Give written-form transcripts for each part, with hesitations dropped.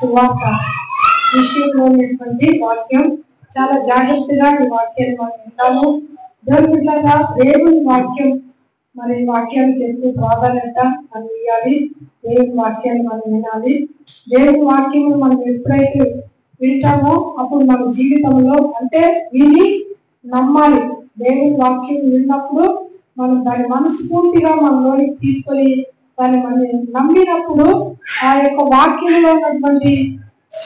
సువార్త విషయంలో ఉన్నటువంటి వాక్యం చాలా జాగ్రత్తగా ఈ వాక్యాన్ని మనం వింటాము. దేవుడిలాగా దేవుని వాక్యం, మరి వాక్యానికి ఎక్కువ ప్రాధాన్యత మనం ఇవ్వాలి. దేవుని వాక్యాన్ని మనం వినాలి. దేవుని వాక్యం మనం ఎప్పుడైతే వింటామో అప్పుడు మన జీవితంలో అంటే విని నమ్మాలి. దేవుని వాక్యం విన్నప్పుడు మనం దాన్ని మనస్ఫూర్తిగా మనలోనికి తీసుకొని దాన్ని మనం నమ్మినప్పుడు ఆ యొక్క వాక్యంలో ఉన్నటువంటి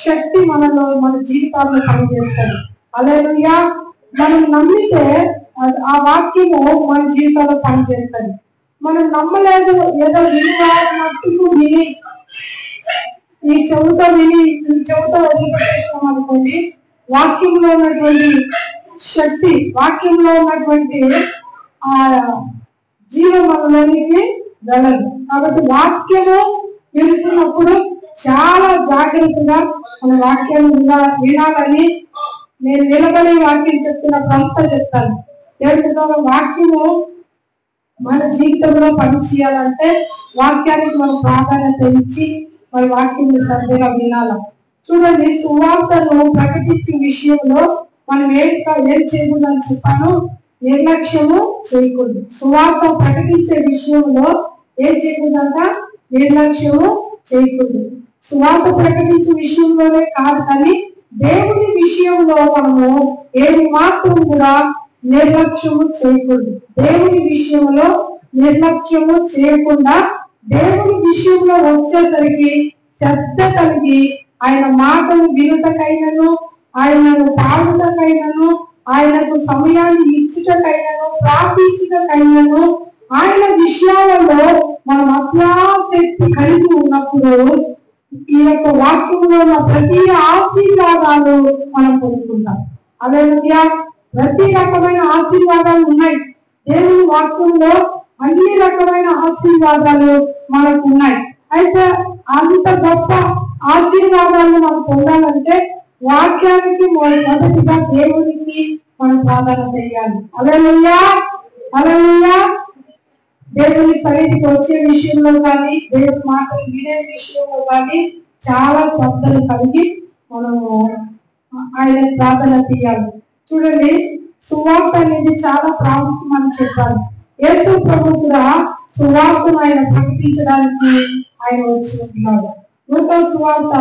శక్తి మనలో మన జీవితాల్లో పనిచేస్తుంది. హల్లెలూయా. మనం నమ్మితే ఆ వాక్యము మన జీవితంలో పనిచేస్తుంది. మనం నమ్మలేదు, ఏదో విన్నట్టుకు విని ఈ చెవుతో వదిలిపెట్టేసాం అనుకోండి, వాక్యంలో ఉన్నటువంటి శక్తి, వాక్యంలో ఉన్నటువంటి ఆ జీవం మనలోనికి వెళ్ళదు. కాబట్టి వాక్యము వింటున్నప్పుడు చాలా జాగ్రత్తగా మన వాక్యాన్ని వినాలని నేను నిలబడి వాక్యం చెప్తున్నప్పుడు అంతా చెప్తాను. దేవుడి వాక్యము మన జీవితంలో పని చేయాలంటే వాక్యానికి మనం ప్రాధాన్యత ఇచ్చి మన వాక్యాన్ని శ్రద్ధగా వినాల. చూడండి, సువార్తను ప్రకటించే విషయంలో మనం ఏం చేయకూడదని చెప్పాను, నిర్లక్ష్యము చేయకూడదు. సువార్త ప్రకటించే విషయంలో ఏం చేయకూడదంట, నిర్లక్ష్యము చేయకూడదు. సువార్త ప్రకటించే విషయంలోనే కాదు, కానీ దేవుని విషయంలో మనము ఏమి మాత్రం కూడా నిర్లక్ష్యము చేయకూడదు. దేవుని విషయంలో నిర్లక్ష్యము చేయకుండా దేవుని విషయంలో వచ్చేసరికి శ్రద్ధ కలిగి ఆయన మాటలు వినుటకైనను, ఆయనను పాడుటకైనను, ఆయనకు సమయాన్ని ఇచ్చుటకైనను, ప్రార్థించుటకైనను, ఆయన విషయాలలో మనం అత్యాసక్తి కలిగి ఉన్నప్పుడు ఈ యొక్క వాక్యంలో ఉన్న ప్రతి ఆశీర్వాదాలు మనం పొందుకుంటాం. హల్లెలూయా. ప్రతి రకమైన ఆశీర్వాదాలు ఉన్నాయి దేవుని వాక్యంలో, అన్ని రకమైన ఆశీర్వాదాలు మనకు ఉన్నాయి. అయితే అంత గొప్ప ఆశీర్వాదాలను మనం పొందాలంటే వాక్యానికి మొదటిగా దేవునికి మనం ప్రాధాన్యత ఇవ్వాలి. హల్లెలూయా. హల్లెలూయా. దేవుని సన్నిధికి వచ్చే విషయంలో కానీ, దేవుని మాటలు వినే విషయంలో కానీ చాలా శ్రద్ధలు కలిగి మనము ఆయన ప్రాధాన్యత ఇవ్వాలి. చూడండి, సువార్త అనేది చాలా ప్రాముఖ్యం అని చెప్పాలి. యేసు ప్రభు కూడా సువార్తను ఆయన ప్రకటించడానికి ఆయన వచ్చి ఉంటున్నాడు. లూకా సువార్త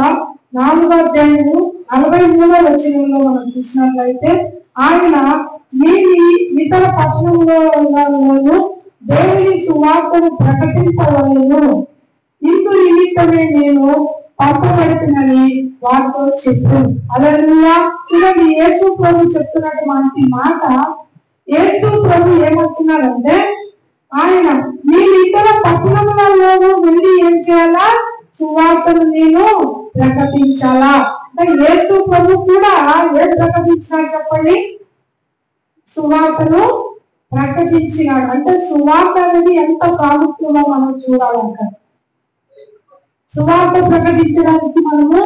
4వ అధ్యాయము 43వ వచనంలో మనం చూసినట్లయితే, ఆయన మీది ఇతర పట్టణంలో దేవుని సువార్తను ప్రకటించవలెను, ఇందు నిమిత్తమే నేను పంపబడుతున్నని వారితో చెప్పు. హల్లెలూయా. చూడండి, యేసు ప్రభు చెప్తున్నటువంటి మాట, యేసు ప్రభు ఏమంటున్నాడంటే, ఆయన మీరు ఇతర పట్టణములలో వెళ్ళి ఏం చేయాలా, సువార్తను నేను ప్రకటించాలా. అంటే యేసు ప్రభు కూడా ఏం ప్రకటించినాడు చెప్పండి, సువార్తను ప్రకటించినాడు. అంటే సువార్త అనేది ఎంత ప్రాముఖ్యమో మనం చూడాలంట. సువార్త ప్రకటించడానికి మనము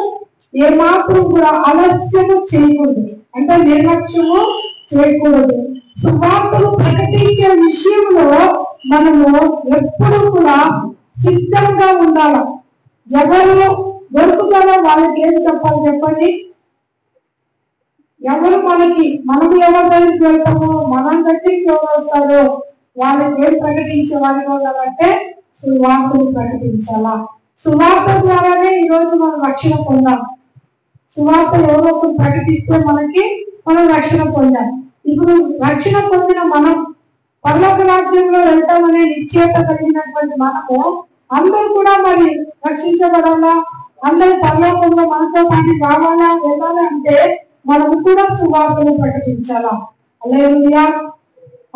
ఏమాత్రం కూడా ఆలస్యము చేయకూడదు, అంటే నిర్లక్ష్యము చేయకూడదు. సువార్తను ప్రకటించే విషయంలో మనము ఎప్పుడు కూడా సిద్ధంగా ఉండాలి. ఎవరు దొరుకుతారో వాళ్ళకి ఏం చెప్పాలి చెప్పండి. ఎవరు మనం ఎవరి దగ్గరికి వెళ్తామో, మనం దగ్గరికి ఎవరు వస్తారో వాళ్ళకి ఏం ప్రకటించే వాళ్ళు అంటే సువార్తను ప్రకటించాలా. సువార్త ద్వారానే ఈరోజు మనం రక్షణ పొందాం. సువార్త ఎవరో ఒకరు ప్రకటిస్తే మనం రక్షణ పొందాం. ఇప్పుడు రక్షణ పొందిన మనం పరలోక రాజ్యంలో వెళ్తామనే నిశ్చయత కలిగినటువంటి మనము అందరూ కూడా మరి రక్షించబడాలా, అందరూ పరలోకంలో మనతో పాటు రావాలా, వెళ్ళాలా అంటే మనము కూడా సువార్తను ప్రకటించాలా. హల్లెలూయా.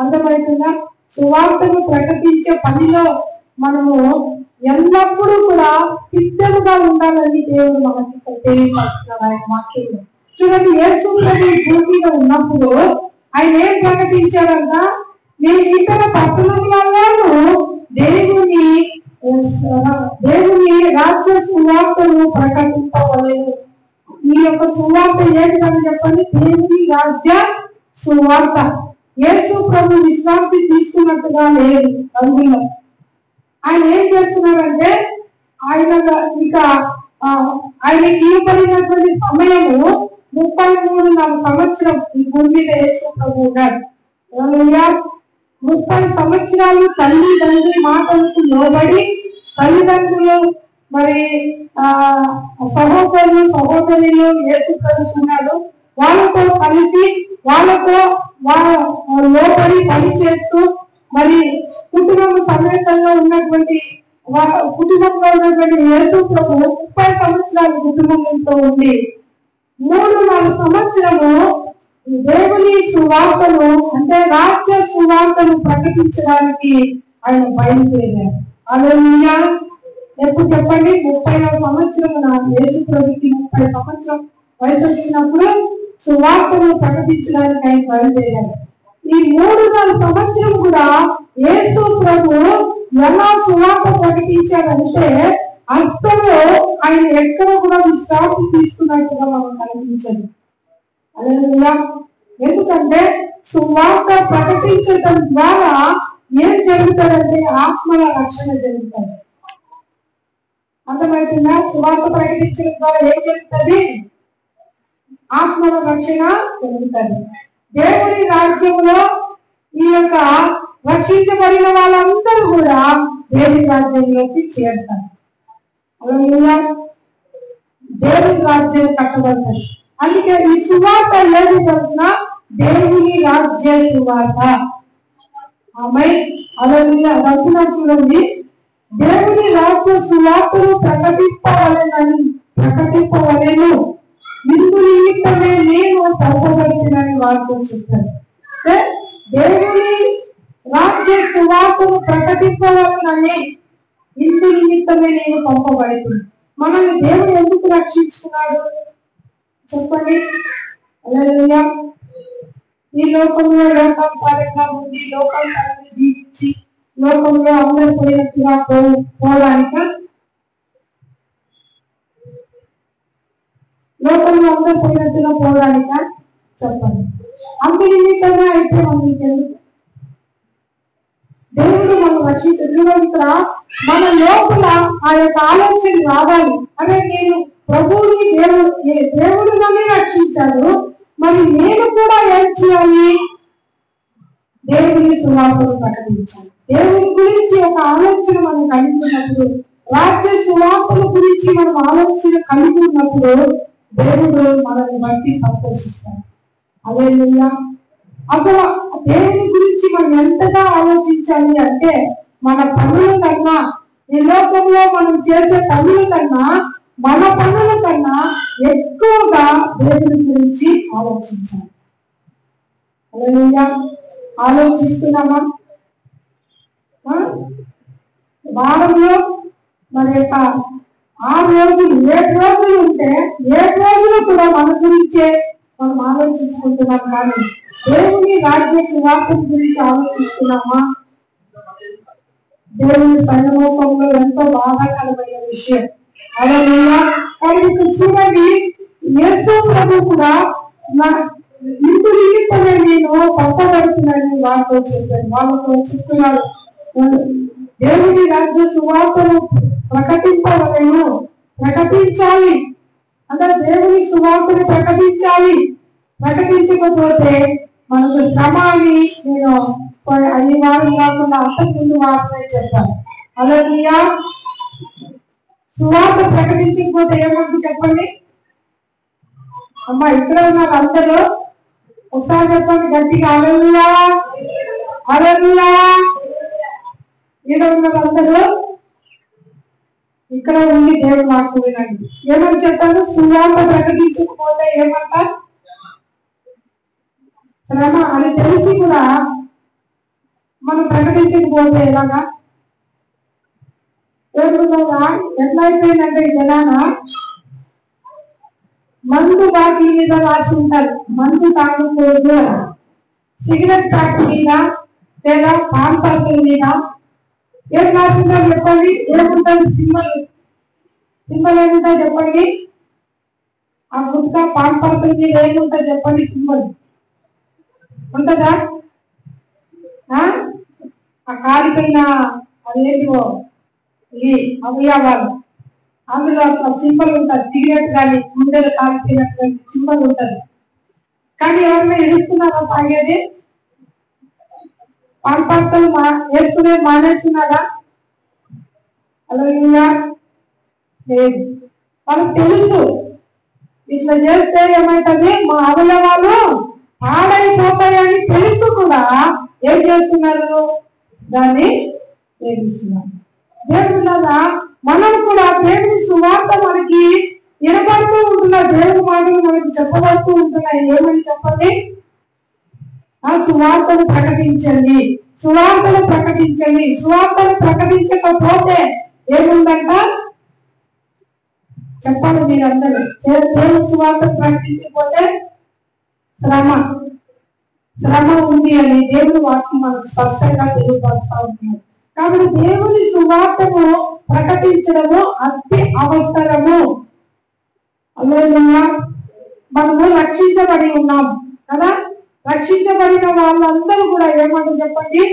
అర్థమవుతుందా? సువార్తను ప్రకటించే పనిలో మనము ఎల్లప్పుడూ కూడా సిద్ధంగా ఉండాలని దేవుడు మనకి తెలియపరుస్తున్నాడు ఆయన వాక్యంలో. చూడండి, యేసు ప్రభు భూమిలో ఉన్నప్పుడు ఆయన ఏం ప్రకటించాడంట, నేను ఇతర పట్టణములలోనూ దేవుని రాజ్య సువార్తను ప్రకటింపవలెను. ఈ యొక్క సువార్త ఏంటని చెప్పండి, దేవుని రాజ్య సువార్త. యేసు ప్రభు విశ్రాంతి తీసుకున్నట్టుగా లేదు అందులో. ఆయన ఏం చేస్తున్నారంటే, ఆయన ఇక ఆయనకి ఇవ్వబడినటువంటి సమయము 33 సంవత్సరం ఈ భూమి మీద యేసు ప్రభు ఉన్నాడు. 30 సంవత్సరాలు తల్లిదండ్రుల మాటలకు లోబడి తల్లిదండ్రులు మరి సహోదరులు సహోదరులు యేసు ప్రభుకున్నాడు. వాళ్ళతో కలిసి వాళ్ళతో లోబడి పని చేస్తూ మరి కుటుంబం సమేతంగా ఉన్నటువంటి కుటుంబంలో ఉన్నటువంటి యేసు ప్రభు 30 సంవత్సరాలు కుటుంబంతో ఉండి 3-4 సంవత్సరము దేవుని సువార్తను అంటే రాజ్య సువార్తను ప్రకటించడానికి ఆయన బయలుదేరారు. హల్లెలూయా. ఎప్పుడు చెప్పండి? 30వ సంవత్సరం యేసు ప్రభుకి 30 సంవత్సరం వయసు వచ్చినప్పుడు సువార్తను ప్రకటించడానికి ఆయన బయలుదేరారు. ఈ 3-4 సంవత్సరం కూడా యేసు ప్రభు ఎలా సువార్త ప్రకటించారంటే అస్సలు ఆయన ఎక్కడ కూడా విశ్రాంతి తీసుకున్నట్టుగా మనం కనిపించదు. హల్లెలూయా. ఎందుకంటే సువార్త ప్రకటించడం ద్వారా ఏం జరుగుతుందంటే ఆత్మల రక్షణ జరుగుతుంది. అర్థమవుతుందా? సువార్త ప్రకటించడం ద్వారా ఏం జరుగుతుంది? ఆత్మల రక్షణ జరుగుతుంది. దేవుని రాజ్యంలో ఈ యొక్క రక్షించబడిన వాళ్ళందరూ కూడా దేవుని రాజ్యంలోకి చేరుతారు. హల్లెలూయా. దేవుని రాజ్యం కట్టబడుతుంది. అందుకే ఈ సువార్త ఏది తెలిసిన దేవుని రాజ్య సువార్త. ఆమేన్. హల్లెలూయా. రంగునా చూడండి, దేవుని రాజ్య సువార్తను ప్రకటింపవలెను ఇందు నిమిత్తమే నేను పంపబడుతున్నానని వారితో చెప్పాను. దేవుని రాజ్య సువార్తను ప్రకటింపవలనని ఇందు నిమిత్తమే నేను పంపబడుతున్నాను. మనల్ని దేవుడు ఎందుకు రక్షించుకున్నాడు చెప్పండి? హల్లెలూయా. ఈ లోకంలో లోకాంతరంగా ఉండి లోకాంతరంగా జీవించి లోకంలో అందరు పోయినట్టుగా పోవడానిక? లోకంలో అందరు పోయినట్టుగా పోవడానిక? చెప్పండి. అందు నిమిత్తంగా అయితే మనకి దేవుడు మనం రక్షించడం మన లోపల ఆ యొక్క ఆలోచన రావాలి. అదే నేను ప్రభువుని దేవుడు నన్ను రక్షించాడు, మరి నేను కూడా ఏం చేయాలి? దేవుని సువార్తను ప్రకటించాలి. దేవుని గురించి ఒక ఆలోచన మనం కలిగినప్పుడు, రాజ్య సువార్తల గురించి మనం ఆలోచన కలిగి ఉన్నప్పుడు దేవుడు మనల్ని బట్టి సంతోషిస్తాడు. హల్లెలూయా. అసలు దేవుని గురించి మనం ఎంతగా ఆలోచించాలి అంటే మన పనుల కన్నా, ఈ లోకంలో మనం చేసే పనుల కన్నా, మన పనుల కన్నా ఎక్కువగా దేవుని గురించి ఆలోచించాలి. హల్లెలూయా. ఆలోచిస్తున్నామా? వారంలో మన యొక్క 6 రోజులు 7 రోజులు ఉంటే 7 రోజులు కూడా మన గురించే మనం ఆలోచించుకుంటున్నాం. కానీ దేవుని రాజ్య సువార్త గురించి ఆలోచిస్తున్నామా? దేవుని సన్నిముఖంలో ఎంతో బాధాకరమైన విషయం. హల్లెలూయా. కానీ ఇక్కడ చూడండి, యేసు ప్రభు కూడా ఇందు నిమిత్తమే నేను పంపబడుతున్నానని వాళ్ళతో చెప్పాను. వాళ్ళతో చెప్తున్నాడు, దేవుని రాజ్య సువార్తను ప్రకటింపవలెను, ప్రకటించాలి. అంటే దేవుని సువార్తను ప్రకటించాలి. ప్రకటించకపోతే మనకు శ్రమ అని నేను అది వారం కాకుండా అంతకుముందు వారమే చెప్పాను. హల్లెలూయా. సువార్త ప్రకటించకపోతే ఏమంటే చెప్పండి అమ్మా? ఇక్కడ ఉన్నారు అందరూ, ఒకసారి చెప్పండి గట్టిగా, హల్లెలూయా హల్లెలూయా. ఇక్కడ ఉన్నారు అందరూ, ఇక్కడ ఉండి దేవుడు నాకు వినండి. ఏమని చెప్పాను? సువార్త ప్రకటించకపోతే ఏమంట? శ్రమ అని తెలిసి కూడా మనం ప్రకటించకపోతే ఎలాగా? ఎట్లా అయిపోయిందంటే జనాన మందు బాటిల్ మీద రాసి ఉంటారు, మందు తాగకూడదు. సిగరెట్ ప్యాక్ మీద లేదా పాన్ పర్పుల మీద ఏం రాసిందో చెప్పండి? ఏముంటుంది? సింబల్ ఏముంటుంది చెప్పండి? ఆ గుట్కా పాన్ పర్పుల మీద ఏముంటుంది చెప్పండి? సింబల్ ఉంటుందా? ఆ కాలిపోయిన అదేంటివో ఈ అవయవాలు అందులో అట్లా సింబల్ ఉంటుంది, సిగరెట్ కానీ గుండెలు కాల్చినటువంటి సింబల్ ఉంటుంది. కానీ ఎవరైనా ఎడుస్తున్నారా తాగేది? పాన్ పాత్రలు వేసుకునేది మానేస్తున్నారా? అలా లేదు. వాళ్ళకి తెలుసు ఇట్లా చేస్తే ఏమైతుంది, మా అవయవాలు పాడైపోతాయని తెలుసు కూడా ఏం చేస్తున్నారు, దాన్ని సేవిస్తున్నారు. దేవుడులాగా మనం కూడా దేవుని సువార్త మనకి వినపడుతూ ఉంటున్నాయి, దేవుని మాటలు మనకి చెప్పబడుతూ ఉంటున్నాయి. ఏమని చెప్పండి? ఆ సువార్తను ప్రకటించండి, సువార్తను ప్రకటించండి. సువార్తను ప్రకటించకపోతే ఏముందంట చెప్పండి మీరందరూ. దేవుని సువార్తను ప్రకటించకపోతే శ్రమ ఉంది అని దేవుని వాక్యం మనకు స్పష్టంగా తెలియపరుస్తా ఉంటున్నాడు. కాబట్టి దేవుని సువార్తను ప్రకటించడము అతి అవసరము. అల్లేలుయా. మనము రక్షించబడి ఉన్నాం కదా. రక్షించబడిన వాళ్ళందరూ కూడా ఏమంటారు చెప్పండి?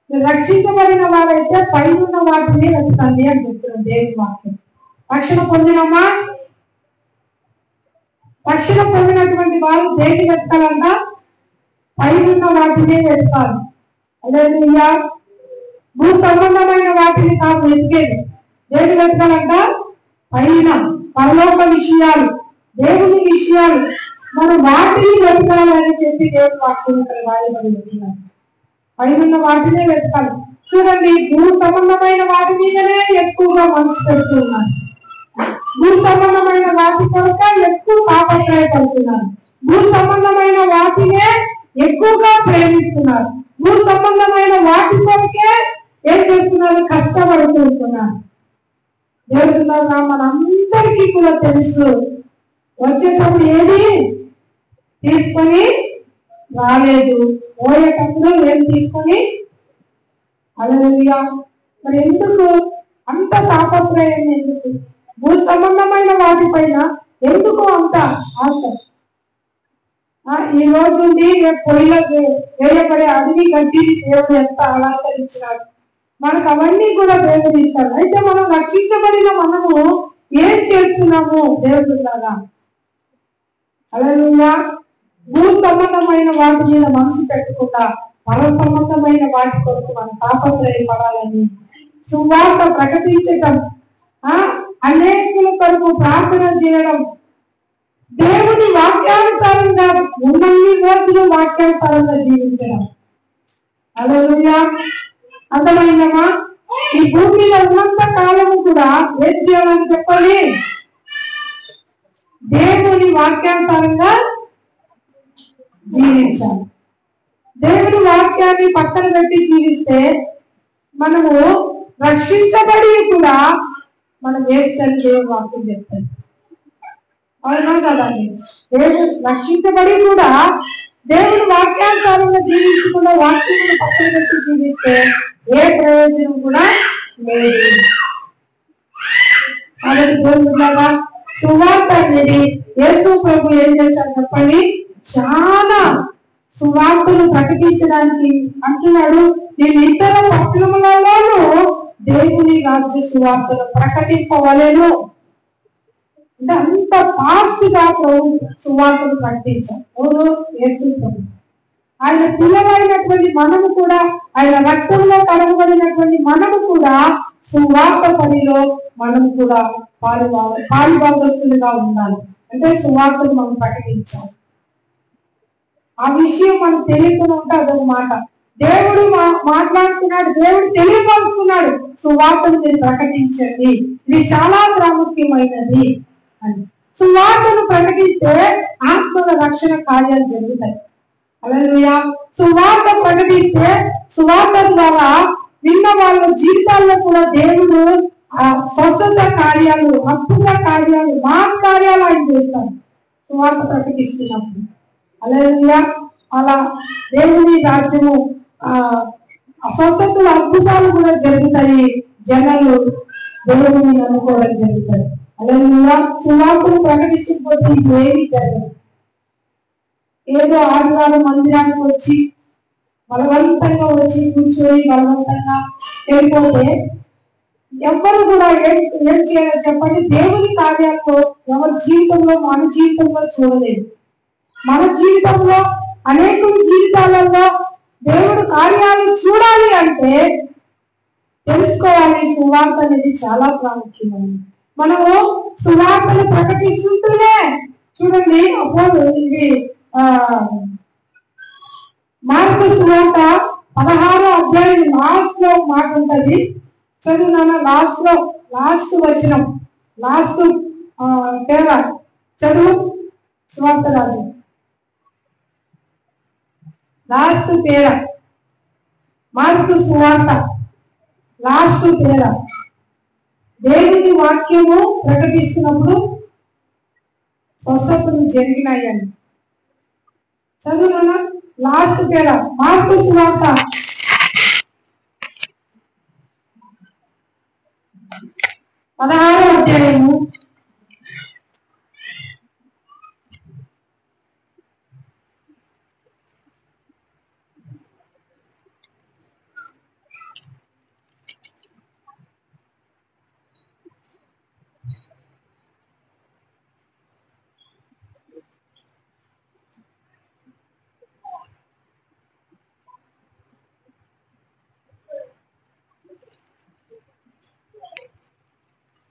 రక్షించబడిన వారైతే పైన వాటిని వెతకండి అని చెప్తున్నారు దేవుని వాక్యం. రక్షణ పొందినమ్మా, రక్షణ పొందినటువంటి వారు దేని వెతకాలంట? పైన వాటిని వెతకాలి. అల్లేలుయా. భూ సంబంధమైన వాటిని కాదు వెతికేది. దేని వెతకాలంట? పైన పరలోక విషయాలు, దేవుని విషయాలు, మనం వాటిని వెతకాలని చెప్పి దేవుని వాక్యం ఇక్కడ రాయబడి ఉంటున్నారు. పైన వాటినే వెతకాలి. చూడండి, భూ సంబంధమైన వాటి మీదనే ఎక్కువగా మనసు పెడుతూ ఉన్నారు. భూ సంబంధమైన వాటి కొరక ఎక్కువ తాపత్రయపడుతున్నారు. భూ సంబంధమైన వాటినే ఎక్కువగా ప్రేమిస్తున్నారు. భూ సంబంధమైన వాటి కొరకే ఏం చేస్తున్నారు? కష్టపడుతూ ఉంటున్నారు. దేవుడులాగా మనందరికీ కూడా తెలుసు, వచ్చేటప్పుడు ఏది తీసుకొని రాలేదు, పోయేటప్పుడు ఏం తీసుకొని. హల్లెలూయా. మరి ఎందుకు అంత తాపత్రయం? ఎందుకు భూ సంబంధమైన వాటిపైన ఎందుకు అంత ఆశ? ఈ రోజు నుండి పొయ్యిలకు వేయబడే అగ్ని గడ్డి దేవుడు ఎంత అలంకరించినాడు. మనకు అవన్నీ కూడా దేవుడు ఇస్తాడు. అయితే మనం రక్షించబడిన మనము ఏం చేస్తున్నాము దేవుడులాగా? హల్లెలూయా. భూ సంబంధమైన వాటి మీద మనసు పెట్టకుండా పర సంబంధమైన వాటి కొరకు మనం తాపత్రయపడాలని, సువార్త ప్రకటించటం, అనేకుల కొరకు ప్రార్థన చేయడం, దేవుని వాక్యానుసారంగా ఉన్నన్ని రోజులు వాక్యానుసారంగా జీవించడం. హల్లెలూయా. అర్థమైందమ్మా? ఈ భూమి మీద ఉన్నంత కాలము కూడా ఏం చేయాలని చెప్పండి? దేవుని వాక్యానుసారంగా జీవించాలి. దేవుని వాక్యాన్ని పక్కన పెట్టి జీవిస్తే మనము రక్షించబడి కూడా మనం వేస్ట్ అని దేవుని వాక్యం చెప్తాడు. అవునా కదండి? దేవుడు రక్షించబడి కూడా దేవుని వాక్యానుసారంగా జీవించకుండా వాక్యాన్ని పక్కన పెట్టి జీవిస్తే ఏ ప్రయోజనం కూడా లేదు. కాబట్టి దేవుడులాగా సువార్త అనేది యేసు ప్రభు ఏం చేశారు చెప్పండి? చాలా సువార్తను ప్రకటించడానికి అంటున్నాడు. నేను ఇతర పట్టణములలోనూ దేవుని రాజ్య సువార్తను ప్రకటింపవలేను అంటే అంత ఫాస్ట్ గా సువార్తను ప్రకటించారు. ఎవరు? యేసు ప్రభు. ఆయన పిల్లలైనటువంటి మనము కూడా, ఆయన రక్తంలో కడగబడినటువంటి మనము కూడా సువార్త పనిలో మనము కూడా పాలుభాగస్తులుగా ఉండాలి. అంటే సువార్తను మనం ప్రకటించాలి. ఆ విషయం మనకు తెలియకుండా ఉంటే అదొక మాట. దేవుడు మాట్లాడుతున్నాడు, దేవుడు తెలియపరుస్తున్నాడు, సువార్తను మీరు ప్రకటించండి, ఇది చాలా ప్రాముఖ్యమైనది అని. సువార్తను ప్రకటిస్తే ఆత్మల రక్షణ కార్యాలు జరుగుతాయి. హల్లెలూయా. సువార్త ప్రకటిస్తే సువార్త ద్వారా విన్న వాళ్ళ జీవితాల్లో కూడా దేవుడు స్వస్థత కార్యాలు, అద్భుత కార్యాలు, మహత్ కార్యాలు ఆయన చేస్తాడు సువార్త ప్రకటిస్తున్నప్పుడు. హల్లెలూయా. అలా దేవుని రాజ్యము స్వస్థతలు, అద్భుతాలు కూడా జరుగుతాయి. జనాలు దేవుని నమ్ముకోవడం జరుగుతాయి. హల్లెలూయా. సువార్తను ప్రకటించకపోతే ఏమీ జరగదు. ఏదో ఆదివారం మందిరానికి వచ్చి బలవంతంగా వచ్చి కూర్చొని బలవంతంగా వెళ్ళిపోతే ఎవరు కూడా ఏం చేయాలో చెప్పండి. దేవుని కార్యాల్లో ఎవరి జీవితంలో మన జీవితంలో చూడలేదు. మన జీవితంలో అనేకుల జీవితాలలో దేవుడు కార్యాలు చూడాలి అంటే తెలుసుకోవాలి. సువార్త అనేది చాలా ప్రాముఖ్యమైనది. మనము సువార్తను ప్రకటిస్తుంటూనే చూడండి. అప్పుడు ఇది మార్కు సువార్త 16వ అధ్యాయం లాస్ట్ లో మాట ఉంటది. చదువునా లాస్ట్ వచనం, లాస్ట్ పేర చదువు. సువార్త రాజు లాస్ట్ పేర, మార్కు సువార్త లాస్ట్ పేర. దేవుని వాక్యము ప్రకటిస్తున్నప్పుడు స్వస్థతలు జరిగినాయని చదువునా. లాస్ట్ పేర మార్కు సువార్త 16వ అధ్యాయము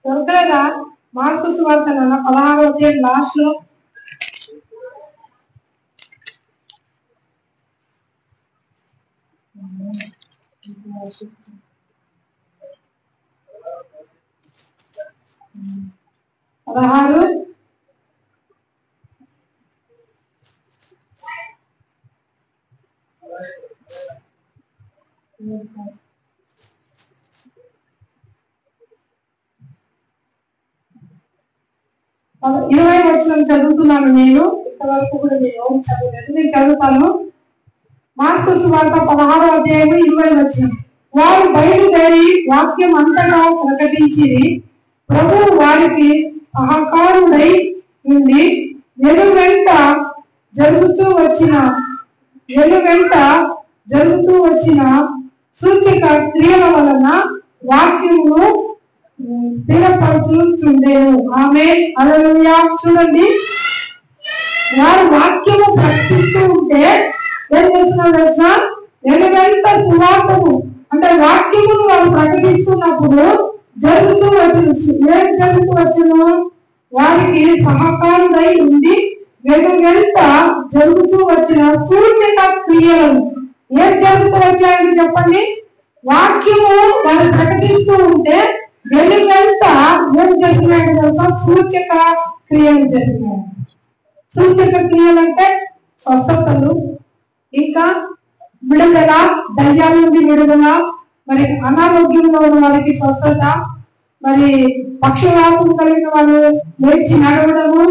దొరకలేదా? మార్కు సువార్త 16వ అధ్యాయం లాస్ట్ లో 16 20 వచనం చదువుతున్నాను. నేను ఇంతవరకు కూడా నేను చదవలేదు, నేను చదువుతాను. మార్కు సువార్త 16వ అధ్యాయం 20 వచనం. వారు బయలుదేరి వాక్యం అంతగా ప్రకటించి ప్రభువు వారికి సహకారుడై ఉండి వెనువెంట జరుగుతూ వచ్చిన సూచక క్రియల వలన వాక్యమును స్థిరపరచుచుండెను. ఆమేన్, హల్లెలూయా. చూడండి, వారు వాక్యము ప్రకటిస్తూ ఉంటే ఏం చేస్తున్నారు తెలుసా? వెనువెంట సువార్తము అంటే వాక్యమును వారు ప్రకటిస్తున్నప్పుడు జరుగుతూ వచ్చిన వారికి సహకారుడై ఉండి వెనువెంట జరుగుతూ వచ్చిన సూచక క్రియలను. ఏం జరుగుతూ వచ్చాయని చెప్పండి? వాక్యము వారు ప్రకటిస్తూ ఉంటే వెనువెంట ఏం జరిగినాయని తెలుసా? సూచక క్రియలు జరిగినాయి. సూచక క్రియలు అంటే స్వస్థతలు, ఇంకా విడుదల, దయ్యాల నుండి విడుదల, మరి అనారోగ్యంలో ఉన్న వారికి స్వస్థత, మరి పక్షవాతం కలిగిన వాళ్ళు లేచి నడవడము,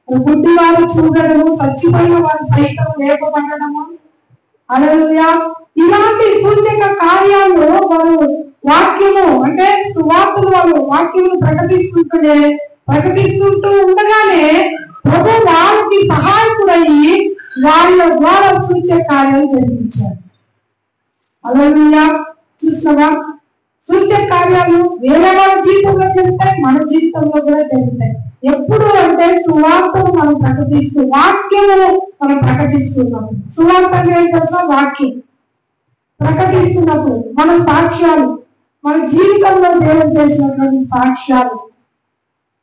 గుడ్డి వారు చూడడము, చచ్చిపోయిన వారు సైతం లేపబడము. హల్లెలూయా. ఇలాంటి సూచక కార్యాలు వారు వాక్యము అంటే సువార్తలు వాళ్ళు వాక్యము ప్రకటిస్తుంటూ ఉండగానే ప్రభు వాళ్ళకి సహాయకుడయ్యి వాళ్ళ ద్వారా సూచక కార్యాలు జరిపించారు. హల్లెలూయా. చూసినవా? సూచక కార్యాలు వేరే వాళ్ళ జీవితంలో జరుగుతాయి, మన జీవితంలో కూడా జరుగుతాయి. ఎప్పుడు అంటే సువార్తను మనం వాక్యము మనం ప్రకటిస్తున్నప్పుడు. సువార్త ఏంటో వాక్యం ప్రకటిస్తున్నప్పుడు మన సాక్ష్యాలు, మన జీవితంలో దేవుడు చేసినటువంటి సాక్ష్యాలు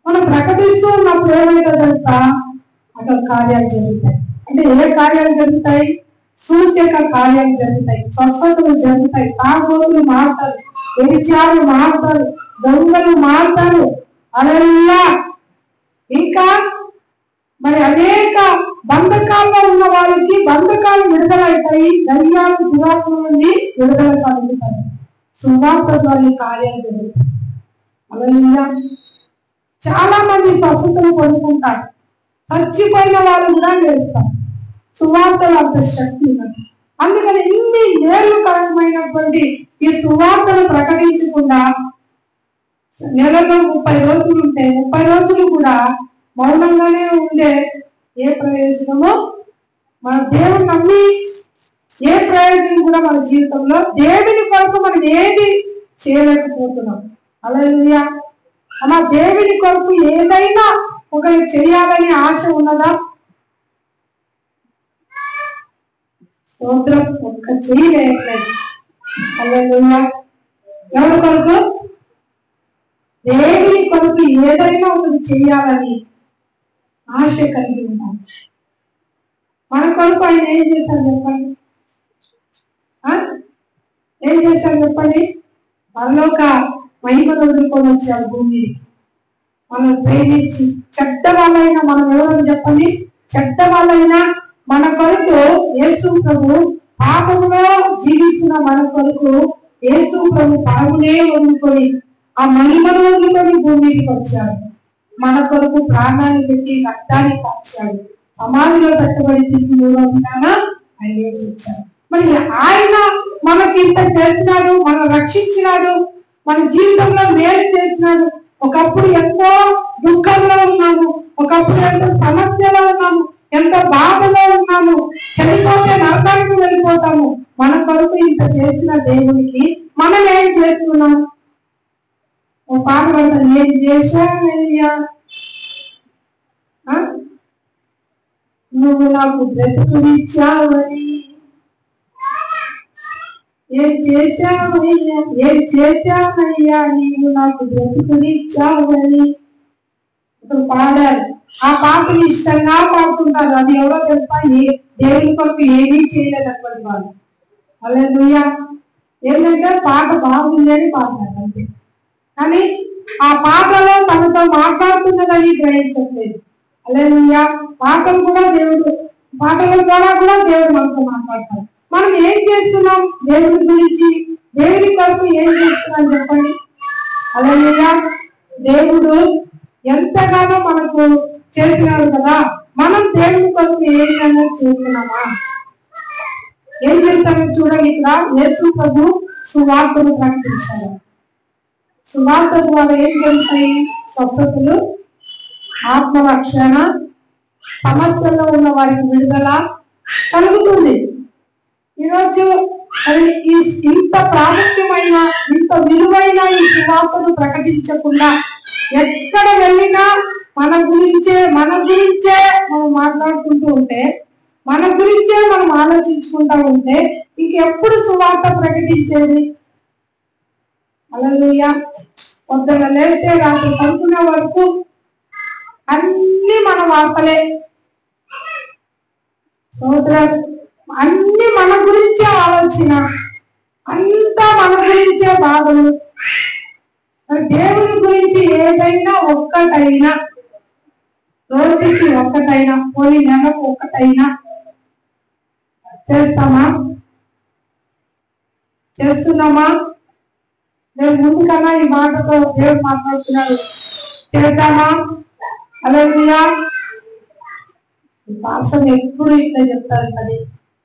మనం ప్రకటిస్తూ ఉన్నప్పుడు ఏమైతుందంతా అక్కడ కార్యాలు జరుగుతాయి. అంటే ఏ కార్యాలు జరుగుతాయి? సూచక కార్యాలు జరుగుతాయి, స్వస్థతలు జరుగుతాయి, తాగోతులు మారుతారు, వ్యభిచారులు మారుతారు, దొంగలు మారుతారు. అలా ఇంకా మరి అనేక బంధకాల్లో ఉన్న వారికి బంధకాలు విడుదలవుతాయి, దయ్యాలు దురాత్మ నుండి విడుదల కలుగుతాయి. సువార్త ద్వారా కార్యాలు జరుగుతాయి. అలా చాలా మంది స్వస్థతలు పొందుకుంటారు, చచ్చిపోయిన వాళ్ళు కూడా లేస్తారు. సువార్తలు అంత శక్తి ఉన్నది. అందుకని ఇన్ని మేలుకరమైనటువంటి ఈ సువార్తను ప్రకటించకుండా నెలలో 30 రోజులు ఉంటే 30 రోజులు కూడా మౌనంగానే ఉండే ఏ ప్రయోజనమో, మన దేవుని నమ్మి ఏ ప్రయోజనం కూడా మన జీవితంలో దేవుని కొరకు మనం ఏది చేయలేకపోతున్నాం. హల్లెలూయా. అలా దేవుని కొరకు ఏదైనా ఒకరు చేయాలని ఆశ ఉన్నదా? స్తోత్రం. ఒక్క చెయ్యి వేయట్లేదు. హల్లెలూయా. ఎవరి కొరకు? దేవుని కొరకు ఏదైనా ఒకటి చేయాలని ఆశ కలిగి ఉన్నాం. మన కొరకు ఆయన ఏం చేశారు చెప్పండి? ఏం చేశారు చెప్పండి? పరలోక మహిమను వదులుకొని వచ్చారు భూమి. మనం ప్రేమించి చెడ్డ వాళ్ళైనా మనం ఎవరని చెప్పండి? చెడ్డ వాళ్ళైనా మన కొరకు యేసు ప్రభు పాపములో జీవిస్తున్న మన కొరకు యేసు ప్రభు పరమునే వదులుకొని ఆ మహిమను వదులుకొని భూమికి వచ్చాడు. మన కొరకు ప్రాణాన్ని పెట్టి రక్తాన్ని కాచాడు. సమాధిలో పెట్టబడి తిరిగి ఉన్నానా ఆయన వేసొచ్చాడు. మరి ఆయన మనకి ఇంత చేసినాడు, మనం రక్షించినాడు, మన జీవితంలో మేలు చేసినాడు. ఒకప్పుడు ఎంతో దుఃఖంలో ఉన్నాము, ఒకప్పుడు ఎంతో సమస్యలో ఉన్నాము, ఎంతో బాధలో ఉన్నాము, చనిపోతే నరకానికి వెళ్ళిపోతాము. మన కొరకు ఇంత చేసిన దేవునికి మనం ఏం చేస్తున్నాం? ఓ పాట పడతాను, ఏం చేశానయ్యా నువ్వు నాకు బ్రతుకునిచ్చావని, ఏం చేశావయ్యా, ఏం చేశానయ్యా నీవు నాకు బ్రతుకునిచ్చావని పాడారు. ఆ పాటలు ఇష్టంగా పాడుతుంటారు. అది ఎవరో తెలుసా? దేవుని కొరకు ఏమీ చేయలేదన్నటువంటి వాళ్ళు. హల్లెలూయా. ఏంటంటే పాట బాగుంది అని పాడతారు అంతే, కానీ ఆ పాటలో తనతో మాట్లాడుతున్నదని గ్రహించట్లేదు. హల్లెలూయా. పాటలు కూడా దేవుడు, పాటల ద్వారా కూడా దేవుడు మనతో మాట్లాడతారు. మనం ఏం చేస్తున్నాం దేవుడి గురించి? దేవుడి కొరకు ఏం చేస్తున్నాం చెప్పండి? హల్లెలూయా. దేవుడు ఎంతగానో మనకు చేసినాడు కదా, మనం దేవుడి కొరకు ఏమైనా చేస్తున్నామా? ఏం చేస్తామో చూడండి. ఇక్కడ యేసు ప్రభు సువార్తను ప్రకటించారు. సువార్త ద్వారా ఏం జరుగుతాయి? స్వస్థతలు, ఆత్మరక్షణ, సమస్యల్లో ఉన్న వారికి విడుదల కలుగుతుంది. ఈరోజు ఇంత ప్రాముఖ్యమైన, ఇంత విలువైన ఈ సువార్తను ప్రకటించకుండా ఎక్కడ వెళ్ళినా మన గురించే మనం మాట్లాడుకుంటూ ఉంటే, మన గురించే మనం ఆలోచించుకుంటా ఉంటే ఇంకెప్పుడు సువార్త ప్రకటించేది? హల్లెలూయా. పొద్దున లేస్తే రాత్రి పడుకునే వరకు అన్ని మన వార్తలే. సోదరం, అన్ని మన గురించే ఆలోచన, అంతా మన గురించే బాధలు. దేవుని గురించి ఏదైనా ఒక్కటైనా, రోజుకి ఒక్కటైనా, పోయి నెలకు ఒక్కటైనా చేస్తామా? చేస్తున్నామా? నేను ముందు కన్నా ఈ మాటతో దేవుడు మాట్లాడుతున్నాడు, చేద్దామా? హల్లెలూయా. భాషను ఎప్పుడు ఇట్లా చెప్తారు అది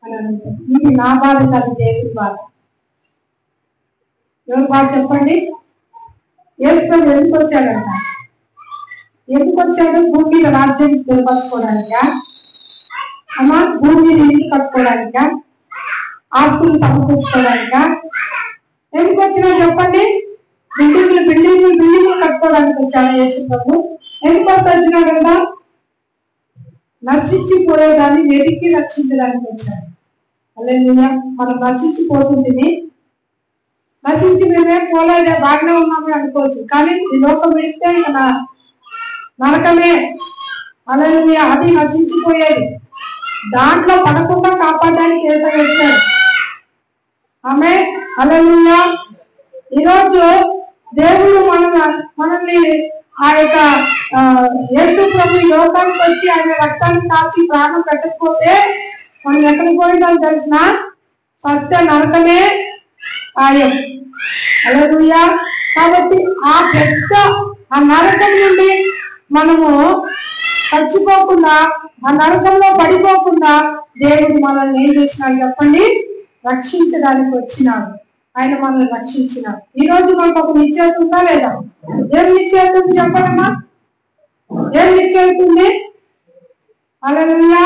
అని అంటారు. ఇది నా బాధ కాదు, దేవుడి బాధ. ఎవరి బాధ చెప్పండి? యేసు ఎందుకు వచ్చాడంట? ఎందుకు వచ్చాడు? భూమి మీద రాజ్యం స్థిరపరచుకోవడానికా? అమ్మా, భూమి మీద ఇల్లు కట్టుకోవడానికా? ఆస్తులు సమకూర్చుకోవడానికా? ఎందుకు వచ్చినా చెప్పండి? బిల్డింగ్లు కట్టుకోవడానికి వచ్చాడు యేసు ప్రభు. ఎందుకు వచ్చినాడంట? నశించిపోయేదాన్ని వెతికి రక్షించడానికి వచ్చాడు. హల్లెలూయా. మనం నశించిపోతుంది, నశించి మేమే పోలేదే, బాగానే ఉన్నామే అనుకోవచ్చు, కానీ ఈ లోకం విడిస్తే ఇంకా నరకమే. హల్లెలూయా. అది నశించిపోయేది, దాంట్లో పడకుండా కాపాడడానికి ఏసయ్య వచ్చాడు. ఆమె హల్లెలూయా. ఈరోజు దేవుడు మనల్ని ఆ యొక్క యేసు ప్రభు లోకానికి వచ్చి ఆయన రక్తాన్ని కాల్చి ప్రాణం పెట్టకపోతే మనం ఎక్కడికి పోయిందని తెలిసిన సత్య నరకమే ఖాయం. హల్లెలూయా. కాబట్టి ఆ పెద్ద ఆ నరకం నుండి మనము చచ్చిపోకుండా, ఆ నరకంలో పడిపోకుండా దేవుడు మనల్ని ఏం చేసినాడు చెప్పండి? రక్షించడానికి వచ్చినాడు. ఆయన మనల్ని రక్షించినాడు. ఈ రోజు మనకు ఒక నిశ్చయిత ఉందా లేదా? ఏం నిశ్చయిత ఉంది చెప్పండమ్మా? ఏం నిశ్చయిత ఉంది? హల్లెలూయా.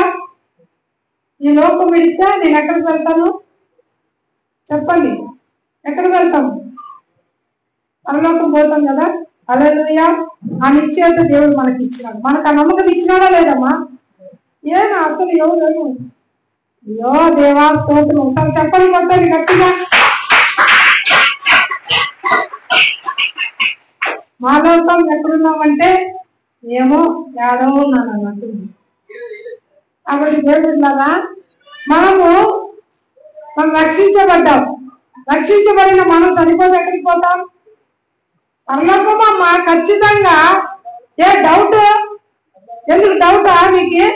ఈ లోకం విడిస్తే నేను ఎక్కడికి వెళ్తాను చెప్పండి? ఎక్కడికి వెళ్తాము? పరలోకం పోతాం కదా. హల్లెలూయా. ఆ నిశ్చయత దేవుడు మనకి ఇచ్చినాడు. మనకు ఆ నమ్మకం ఇచ్చినాడా లేదమ్మా? ఏనా అసలు ఎవరు? అయ్యో దేవా స్తోత్రం. ఒకసారి చెప్పని కొట్టాలి గట్టిగా. మాలోకం ఎక్కడున్నామంటే ఏమో ఏడో ఉన్నాను అన్నట్టుంది. కాబట్టి దేవుడున్నారా, మనం రక్షించబడ్డాం. రక్షించబడిన మనం చనిపోతే ఎక్కడికి పోతాం? పరలోకమమ్మా ఖచ్చితంగా. ఏ డౌట్? ఎందుకు డౌటా మీకు?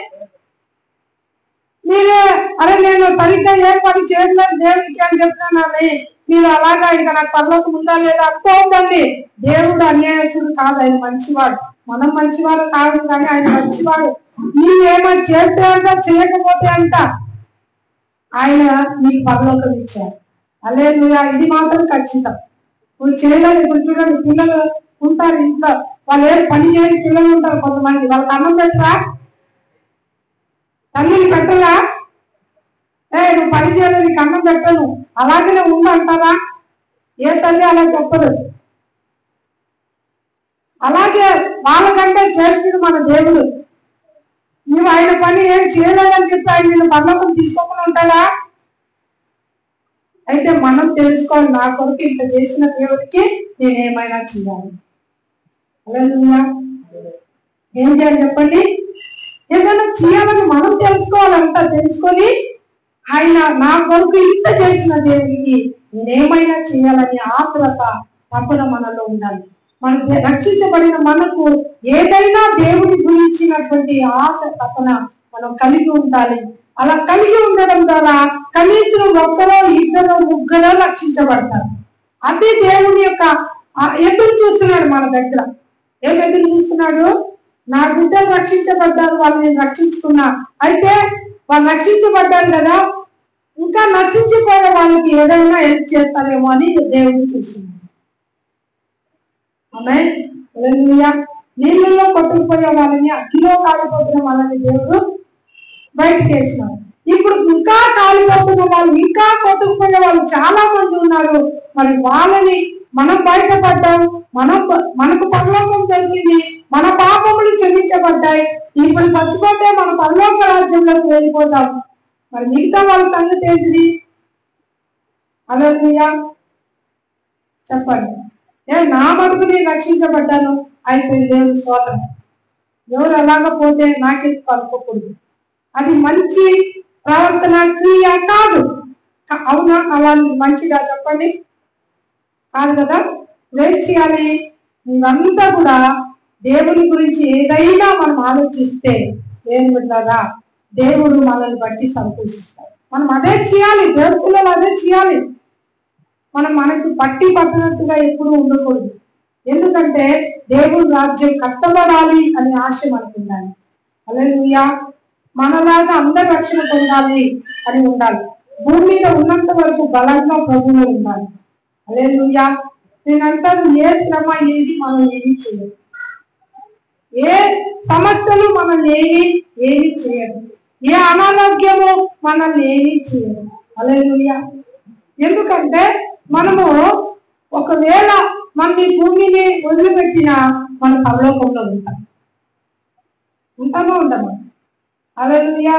మీరు అరే నేను సరిగ్గా ఏ పని చేయట్లేదు దేవుడికి అని చెప్తున్నానని మీరు అలాగా ఇంకా నాకు పరలోకం ఉందా లేదా అనుకోవద్దండి. దేవుడు అన్యాయస్తుడు కాదు, ఆయన మంచివాడు. మనం మంచివాడు కాదు కానీ ఆయన మంచివాడు. నీవేమన్నా చేస్తే అంట చేయకపోతే అంట ఆయన నీకు పరలోకం ఇచ్చారు. హల్లెలూయా. ఇది మాత్రం ఖచ్చితం. నువ్వు చేయలేదు. ఇప్పుడు చూడండి, పిల్లలు ఉంటారు ఇంట్లో, వాళ్ళు ఏ పని చేయని పిల్లలు ఉంటారు కొంతమంది. వాళ్ళకి అన్నం పెట్టరా? తల్లిని పెట్టరా? నువ్వు పని చేయలేదు నీకు అన్నం పెట్టను అలాగనే ఉండు అంటారా? ఏ తల్లి అలా చెప్పదు. అలాగే వాళ్ళకంటే శ్రేష్ఠుడు మన దేవుడు. నువ్వు ఆయన పని ఏం చేయలేదని చెప్పి ఆయన నేను పరలోకం తీసుకోకుండా ఉంటాడా? అయితే మనం తెలుసుకోవాలి, నా కొరకు ఇంత చేసిన దేవుడికి నేనేమైనా చేయాలి. హల్లెలూయా. ఏం చేయాలి చెప్పండి? ఏదైనా చేయాలని మనం తెలుసుకోవాలంట. తెలుసుకొని ఆయన నా కొరకు ఇంత చేసిన దేవుడికి నేనేమైనా చేయాలని ఆత్రత తపన మనలో ఉండాలి. మనం రక్షించబడిన మనకు ఏదైనా దేవుడి గురించినటువంటి ఆత్ర తపన మనం కలిగి ఉండాలి. అలా కలిగి ఉండడం ద్వారా కనీసం ఒక్కరో ఇద్దరు ముగ్గురో రక్షించబడతారు. అది దేవుని యొక్క ఎదురు చూస్తున్నాడు మన దగ్గర. ఏం ఎదురు చూస్తున్నాడు? నా బిడ్డలు రక్షించబడ్డారు, వాళ్ళు నేను రక్షించుకున్నా. అయితే వాళ్ళు రక్షించబడ్డారు కదా, ఇంకా నశించిపోయే వాళ్ళకి ఏదైనా హెల్ప్ చేస్తారేమో అని దేవుడు చూస్తున్నాడు. ఆమేన్. హల్లెలూయా. నీళ్ళలో కొట్టుకుపోయే వాళ్ళని, అగ్గిలో కాలిపోతున్న వాళ్ళని దేవుడు బయటకు వేసినాడు. ఇప్పుడు ఇంకా కాలిపోతున్న వాళ్ళు, ఇంకా కొట్టుకుపోయే వాళ్ళు చాలా మంది ఉన్నారు. మరి వాళ్ళని మనం బయటపడ్డాం, మనకు పరలోకం దొరికింది, మన పాపములు క్షమించబడ్డాయి. ఇప్పుడు చచ్చిపోతే మన పరలోక రాజ్యంలోకి వెళ్ళిపోతాం. మరి మిగతా వాళ్ళ సంగతి ఏంటిది? హల్లెలూయా. చెప్పండి. నా మటుకు నేను రక్షించబడ్డాను, అయిపోయింది, దేవుని స్తోత్రం. ఎవరు అలాగా పోతే నాకెందుకు పలుకోకూడదు. అది మంచి ప్రవర్తన క్రియ కాదు. అవునా? అలా మంచిగా చెప్పండి? కాదు కదా. ఏం చేయాలి? ఇవంతా కూడా దేవుని గురించి ఏదైనా మనం ఆలోచిస్తే ఏం బిడ్డలారా, దేవుడు మనల్ని బట్టి సంతోషిస్తాడు. మనం అదే చేయాలి. దేవుడి పిల్లలు అదే చేయాలి. మనకు పట్టి పట్టినట్టుగా ఎప్పుడు ఉండకూడదు. ఎందుకంటే దేవుడి రాజ్యం కట్టబడాలి అనే ఆశ మనకు ఉండాలి. హల్లెలూయా. మనలాగా అందరి రక్షణ పొందాలి అని ఉండాలి. భూమి మీద ఉన్నంత వరకు బలంగా ప్రభువులో ఉండాలి. హల్లెలూయా. నేనంటాను, ఏ శ్రమ ఏది మనం ఏమి చేయదు, ఏ సమస్యలు మనల్ని ఏమి చేయదు, ఏ అనారోగ్యము మనల్ని ఏమి చేయదు. హల్లెలూయా. ఎందుకంటే మనము ఒకవేళ మన ఈ భూమిని వదిలిపెట్టినా మన పరలోకంలో ఉంటామా ఉండమా? హల్లెలూయా.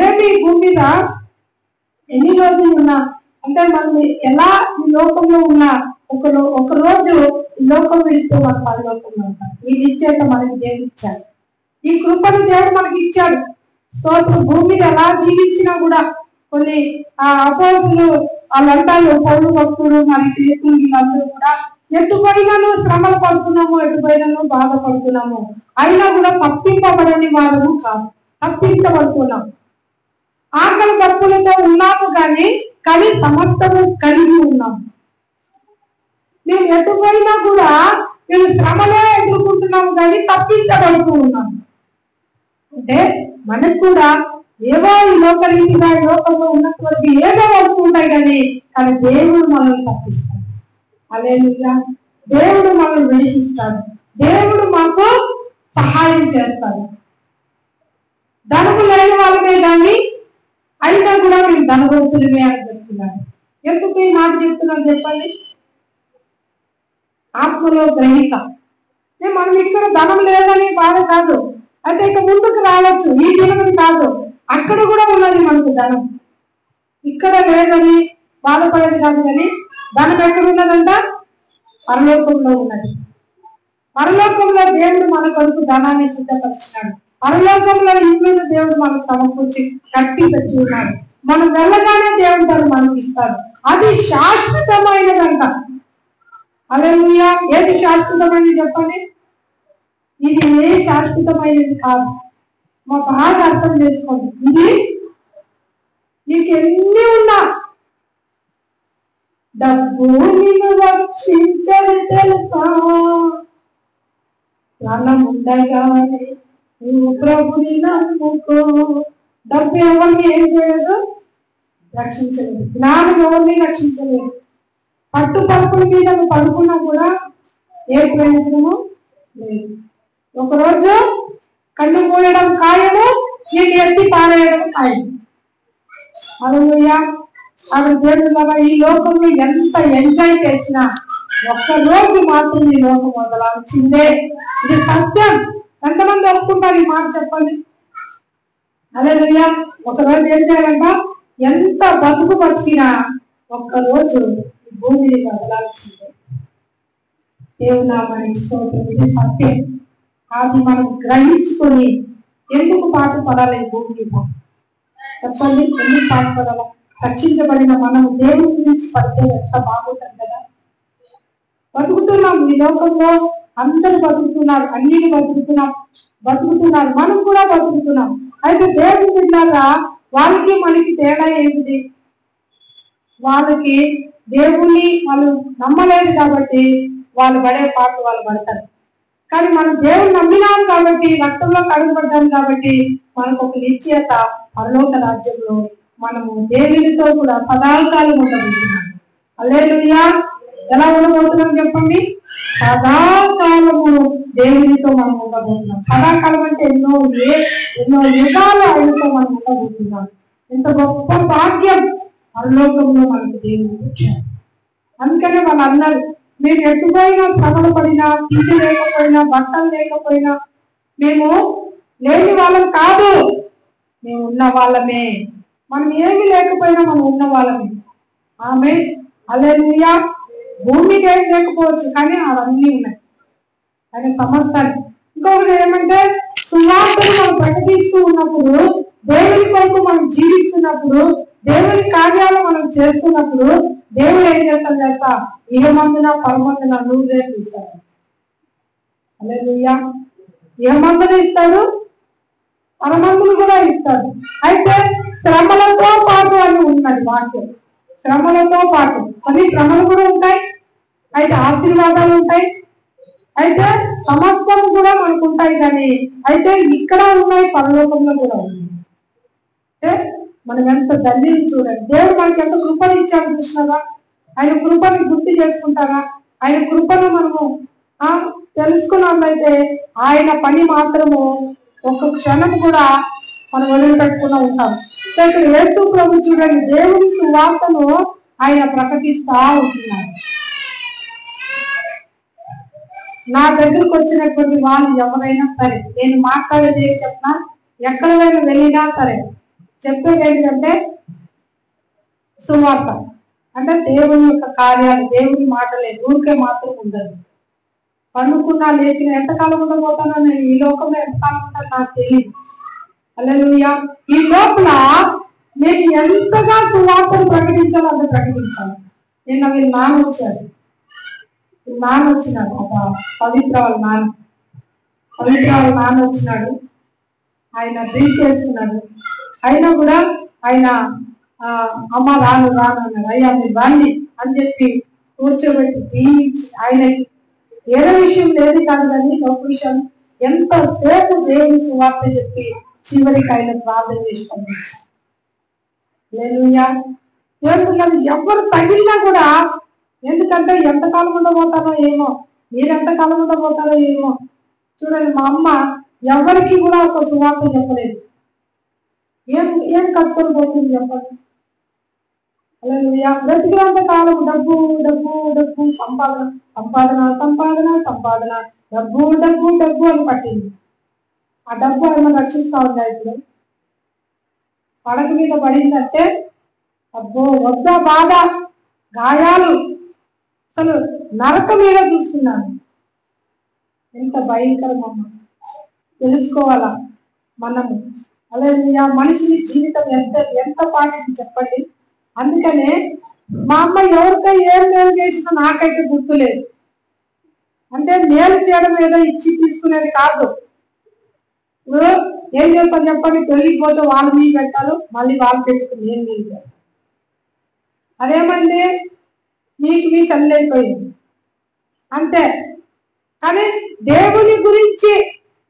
ఏమి భూమి మీద ఎన్ని రోజులు ఉన్నా అంటే మనం ఎలా ఈ లోకంలో ఉన్నా ఒక రోజు ఈ లోకం వెళితే మన పరలోకంలో ఉంటాం. ఈ నిశ్చయత మనకి దేవుడు ఇచ్చాడు. ఈ కృపను దేవుడు మనకి ఇచ్చాడు. స్తోత్రం. భూమి మీద ఎలా జీవించినా కూడా కొన్ని అపోస్తులు వాళ్ళంటారు, పౌలు భక్తుడు మరి పేతులు వీళ్ళందరూ కూడా ఎటుపోయినాను శ్రమలు పడుతున్నాము, ఎటుపోయినాను బాధపడుతున్నాము, అయినా కూడా తప్పింపబడని వారు కాదు, తప్పించబడుతున్నాం. ఆకలి తప్పులతో ఉన్నాము కానీ సమస్తము కలిగి ఉన్నాము. మేము ఎటుపోయినా కూడా మేము శ్రమలే ఎదుర్కొంటున్నాము కానీ తప్పించబడుతూ ఉన్నాము. అంటే మనకు కూడా ఏవో ఈ లోకరీతిగా ఈ లోకంలో ఉన్నటువంటి ఏదో వస్తుంటాయి కానీ దేవుడు మనల్ని తప్పిస్తాడు. హల్లెలూయా. దేవుడు మనల్ని విడిపిస్తాడు. దేవుడు మాకు సహాయం చేస్తాడు. ధనము లేని వాళ్ళమే కానీ అయినా కూడా మేము ధనవంతులమే అని చెప్తున్నారు. ఎందుకు ఈ మాట చెప్తున్నాను చెప్పండి? ఆత్మలో గ్రహిత. మనం ఇక్కడ ధనం లేదని బాధ కాదు, అయితే ఇక ముందుకు రావచ్చు. ఈ జీవనం కాదు, అక్కడ కూడా ఉన్నది మనకు ధనం. ఇక్కడ లేదని బాధపడేది కాదు, కానీ ధనం ఎక్కడ ఉన్నదంట? పరలోకంలో ఉన్నది. పరలోకంలో దేవుడు మన కొరకు ధనాన్ని సిద్ధపరిచినాడు. పరలోకంలో ఇంట్లో దేవుడు మనకు సమకూర్చి కట్టి పెట్టి ఉన్నాడు. మనం వెళ్ళగానే దేవుడు దాన్ని మనకి ఇస్తాడు. అది శాశ్వతమైనదంట. హల్లెలూయా. ఏది శాశ్వతమైనది చెప్పండి? ఇది ఏ శాశ్వతమైనది కాదు. మా బాగా అర్థం చేసుకోండి. ఇది నీకు ఎన్ని ఉన్నా డబ్బు నిన్ను రక్షించని తెలుసా, ప్రాణం ఉండగానే నువ్వు ప్రభుని నమ్ముకో. డబ్బు ఎవరిని ఏం చేయదు? రక్షించలేదు. జ్ఞానం ఎవరిని రక్షించలేదు. పట్టు పరుపుల మీద నువ్వు పడుకున్నా కూడా ఏ ప్రయోజనము లేదు. ఒకరోజు కన్ను మూయడం ఖాయము, నీకు ఎత్తి పారేయడం ఖాయం. హల్లెలూయా. అది దేవుడు ఈ లోకంలో ఎంత ఎంజాయ్ చేసినా ఒక్కరోజు మాత్రం ఈ లోకం వదలాల్సిందే. ఇది సత్యం. ఎంతమంది ఒప్పుకుంటారు ఈ మాట చెప్పండి? హల్లెలూయా. ఒకరోజు ఏం చేయాలంట? ఎంత బతుకు బతికినా ఒక్కరోజు భూమిని వదలాల్సిందే. దేవుడు నామమునకు స్తోత్రం. ఇది సత్యం. అది మనం గ్రహించుకొని ఎందుకు పాటుపడాలి భూమి మీద చెప్పండి? ఎందుకు పాటుపడాలి? రక్షించబడిన మనం దేవుడి గురించి పడితే ఎంత బాగుంటుంది కదా. బతుకుతున్నాం ఈ లోకంలో, అందరూ బతుకుతున్నారు, అన్ని బతుకుతున్నారు, మనం కూడా బతుకుతున్నాం. అయితే దేవుడి బిడ్డలారా, వాళ్ళకి మనకి తేడా ఏంటిది? వాళ్ళకి దేవుణ్ణి వాళ్ళు నమ్మలేదు కాబట్టి వాళ్ళు పడే పాటు వాళ్ళు పడతారు. కానీ మనం దేవుని నమ్మినాం కాబట్టి, రక్తంలో కడుగుపడ్డాం కాబట్టి మనకు ఒక నిశ్చయత, పరలోక రాజ్యంలో మనము దేవునితో కూడా సదాకాలం ఉండబోతున్నాం. హల్లెలూయా. ఎలా ఉండబోతున్నాం చెప్పండి? సదాకాలము దేవునితో మనం ఉండబోతున్నాం. సదాకాలం అంటే ఎన్నో యుగాలు ఆయనతో మనం ఉండబోతున్నాం. ఎంత గొప్ప భాగ్యం పరలోకంలో మనకు దేవుని వచ్చారు. అందుకనే వాళ్ళు అన్నారు, మేము ఎట్టుపోయినా, శ్రమలు పడినా, తిండి లేకపోయినా, బట్టలు లేకపోయినా మేము లేని వాళ్ళం కాదు, మేము ఉన్న వాళ్ళమే. మనం ఏమి లేకపోయినా మనం ఉన్న వాళ్ళమే. ఆమె హల్లెలూయా. భూమికి ఏమి లేకపోవచ్చు, కానీ అవన్నీ ఉన్నాయి. కానీ సమస్తాన్ని ఇంకొకటి ఏమంటే, సువార్తను మనం ప్రకటిస్తూ ఉన్నప్పుడు, దేవుని కొరకు మనం జీవిస్తున్నప్పుడు, దేవుని కార్యాలు మనం చేస్తున్నప్పుడు దేవుడు ఏం చేస్తాడు తెలుసా? ఏమందున పరమందున నూరే ఇస్తాడు. హల్లెలూయా. ఏమందున ఇస్తాడు? పరమందులు కూడా ఇస్తాడు. అయితే శ్రమలతో పాటు అని ఉన్నది వాక్యం. శ్రమలతో పాటు కొన్ని శ్రమలు కూడా ఉంటాయి, అయితే ఆశీర్వాదాలు ఉంటాయి, అయితే సమస్తం కూడా మనకు ఉంటాయి. కానీ అయితే ఇక్కడ ఉన్నాయి, పరలోకంలో కూడా ఉన్నాయి. అంటే మనం ఎంత ధన్యులు చూడండి. దేవుడు మనకి ఎంత కృపను ఇచ్చాడు చూసినారా? ఆయన కృపను గుర్తు చేసుకుంటారా? ఆయన కృపను మనము తెలుసుకున్నట్లయితే ఆయన పని మాత్రము ఒక్క క్షణం కూడా మనం వదిలిపెట్టుకుని ఉంటాం. ఇక్కడ యేసు ప్రభు చూడండి, దేవుని సువార్తను ఆయన ప్రకటిస్తా ఉంటున్నారు. నా దగ్గరకు వచ్చినటువంటి వాళ్ళు ఎవరైనా సరే, నేను మాట్లాడేది చెప్పినా, ఎక్కడైనా వెళ్ళినా సరే చెప్పేది ఏంటంటే సువార్త. అంటే దేవుని యొక్క కార్యాలు, దేవుని మాటలే, ఊరికే మాత్రం ఉండదు. పండుకున్నా లేచిన ఎంతకాలం ఉండబోతానో, నేను ఈ లోకంలో ఎంతకాలం ఉంటాను నాకు తెలియదు. హల్లెలూయా. ఈ లోపల నేను ఎంతగా సువార్తను ప్రకటించాలో అంత ప్రకటించాను. నిన్న వీళ్ళు నాన్న వచ్చినాడు, ఒక పవిత్ర వాళ్ళ నాన్న వచ్చినాడు. ఆయన డ్రింక్ చేస్తున్నాడు. అయినా కూడా ఆయన అమ్మ రాను అన్నారు. అయ్యా మీరు రండి అని చెప్పి కూర్చోబెట్టి టీవీ ఆయనకి ఏదో విషయం లేదు కాదు, కానీ ఒక విషయం ఎంతసేపు దేవుని సువార్త చెప్పి చివరికి ఆయన ప్రార్థన చేసి పంపించారు. హల్లెలూయా. దేవుడు ఎవరు తగిలినా కూడా, ఎందుకంటే ఎంతకాలం ఉండబోతానో ఏమో, మీరు ఎంతకాలం ఉండబోతారో ఏమో. చూడండి, మా అమ్మ ఎవరికి కూడా ఒక సువార్త చెప్పలేదు. ఏం కట్టుకొని పోతుంది చెప్పండి? హల్లెలూయా. బ్రతికినంత కాలం డబ్బు డబ్బు డబ్బు, సంపాదన సంపాదన సంపాదన సంపాదన, డబ్బు డబ్బు డబ్బు అని పట్టింది. ఆ డబ్బు ఏమైనా రక్షిస్తా ఉందా? ఇప్పుడు పడక మీద పడిందంటే అబ్బో వద్ద బాధ, గాయాలు, అసలు నరకం మీద చూస్తున్నాను. ఎంత భయంకరమమ్మా, తెలుసుకోవాలా మనము. హల్లెలూయా. మనిషి జీవితం ఎంత ఎంత పాటించి చెప్పండి. అందుకనే మా అమ్మ ఎవరికై ఏం మేలు చేసినా నాకైతే గుర్తులేదు. అంటే మేలు చేయడం ఏదో ఇచ్చి తీసుకునేది కాదు. ఇప్పుడు ఏం చేస్తాను చెప్పండి, పెళ్ళికి పోతే వాళ్ళు మీ పెట్టాలి, మళ్ళీ వాళ్ళు పెట్టుకుని నేను మీరు పెట్టాలి. అదేమండి, మీకు మీ చల్లైపోయింది అంతే. కానీ దేవుని గురించి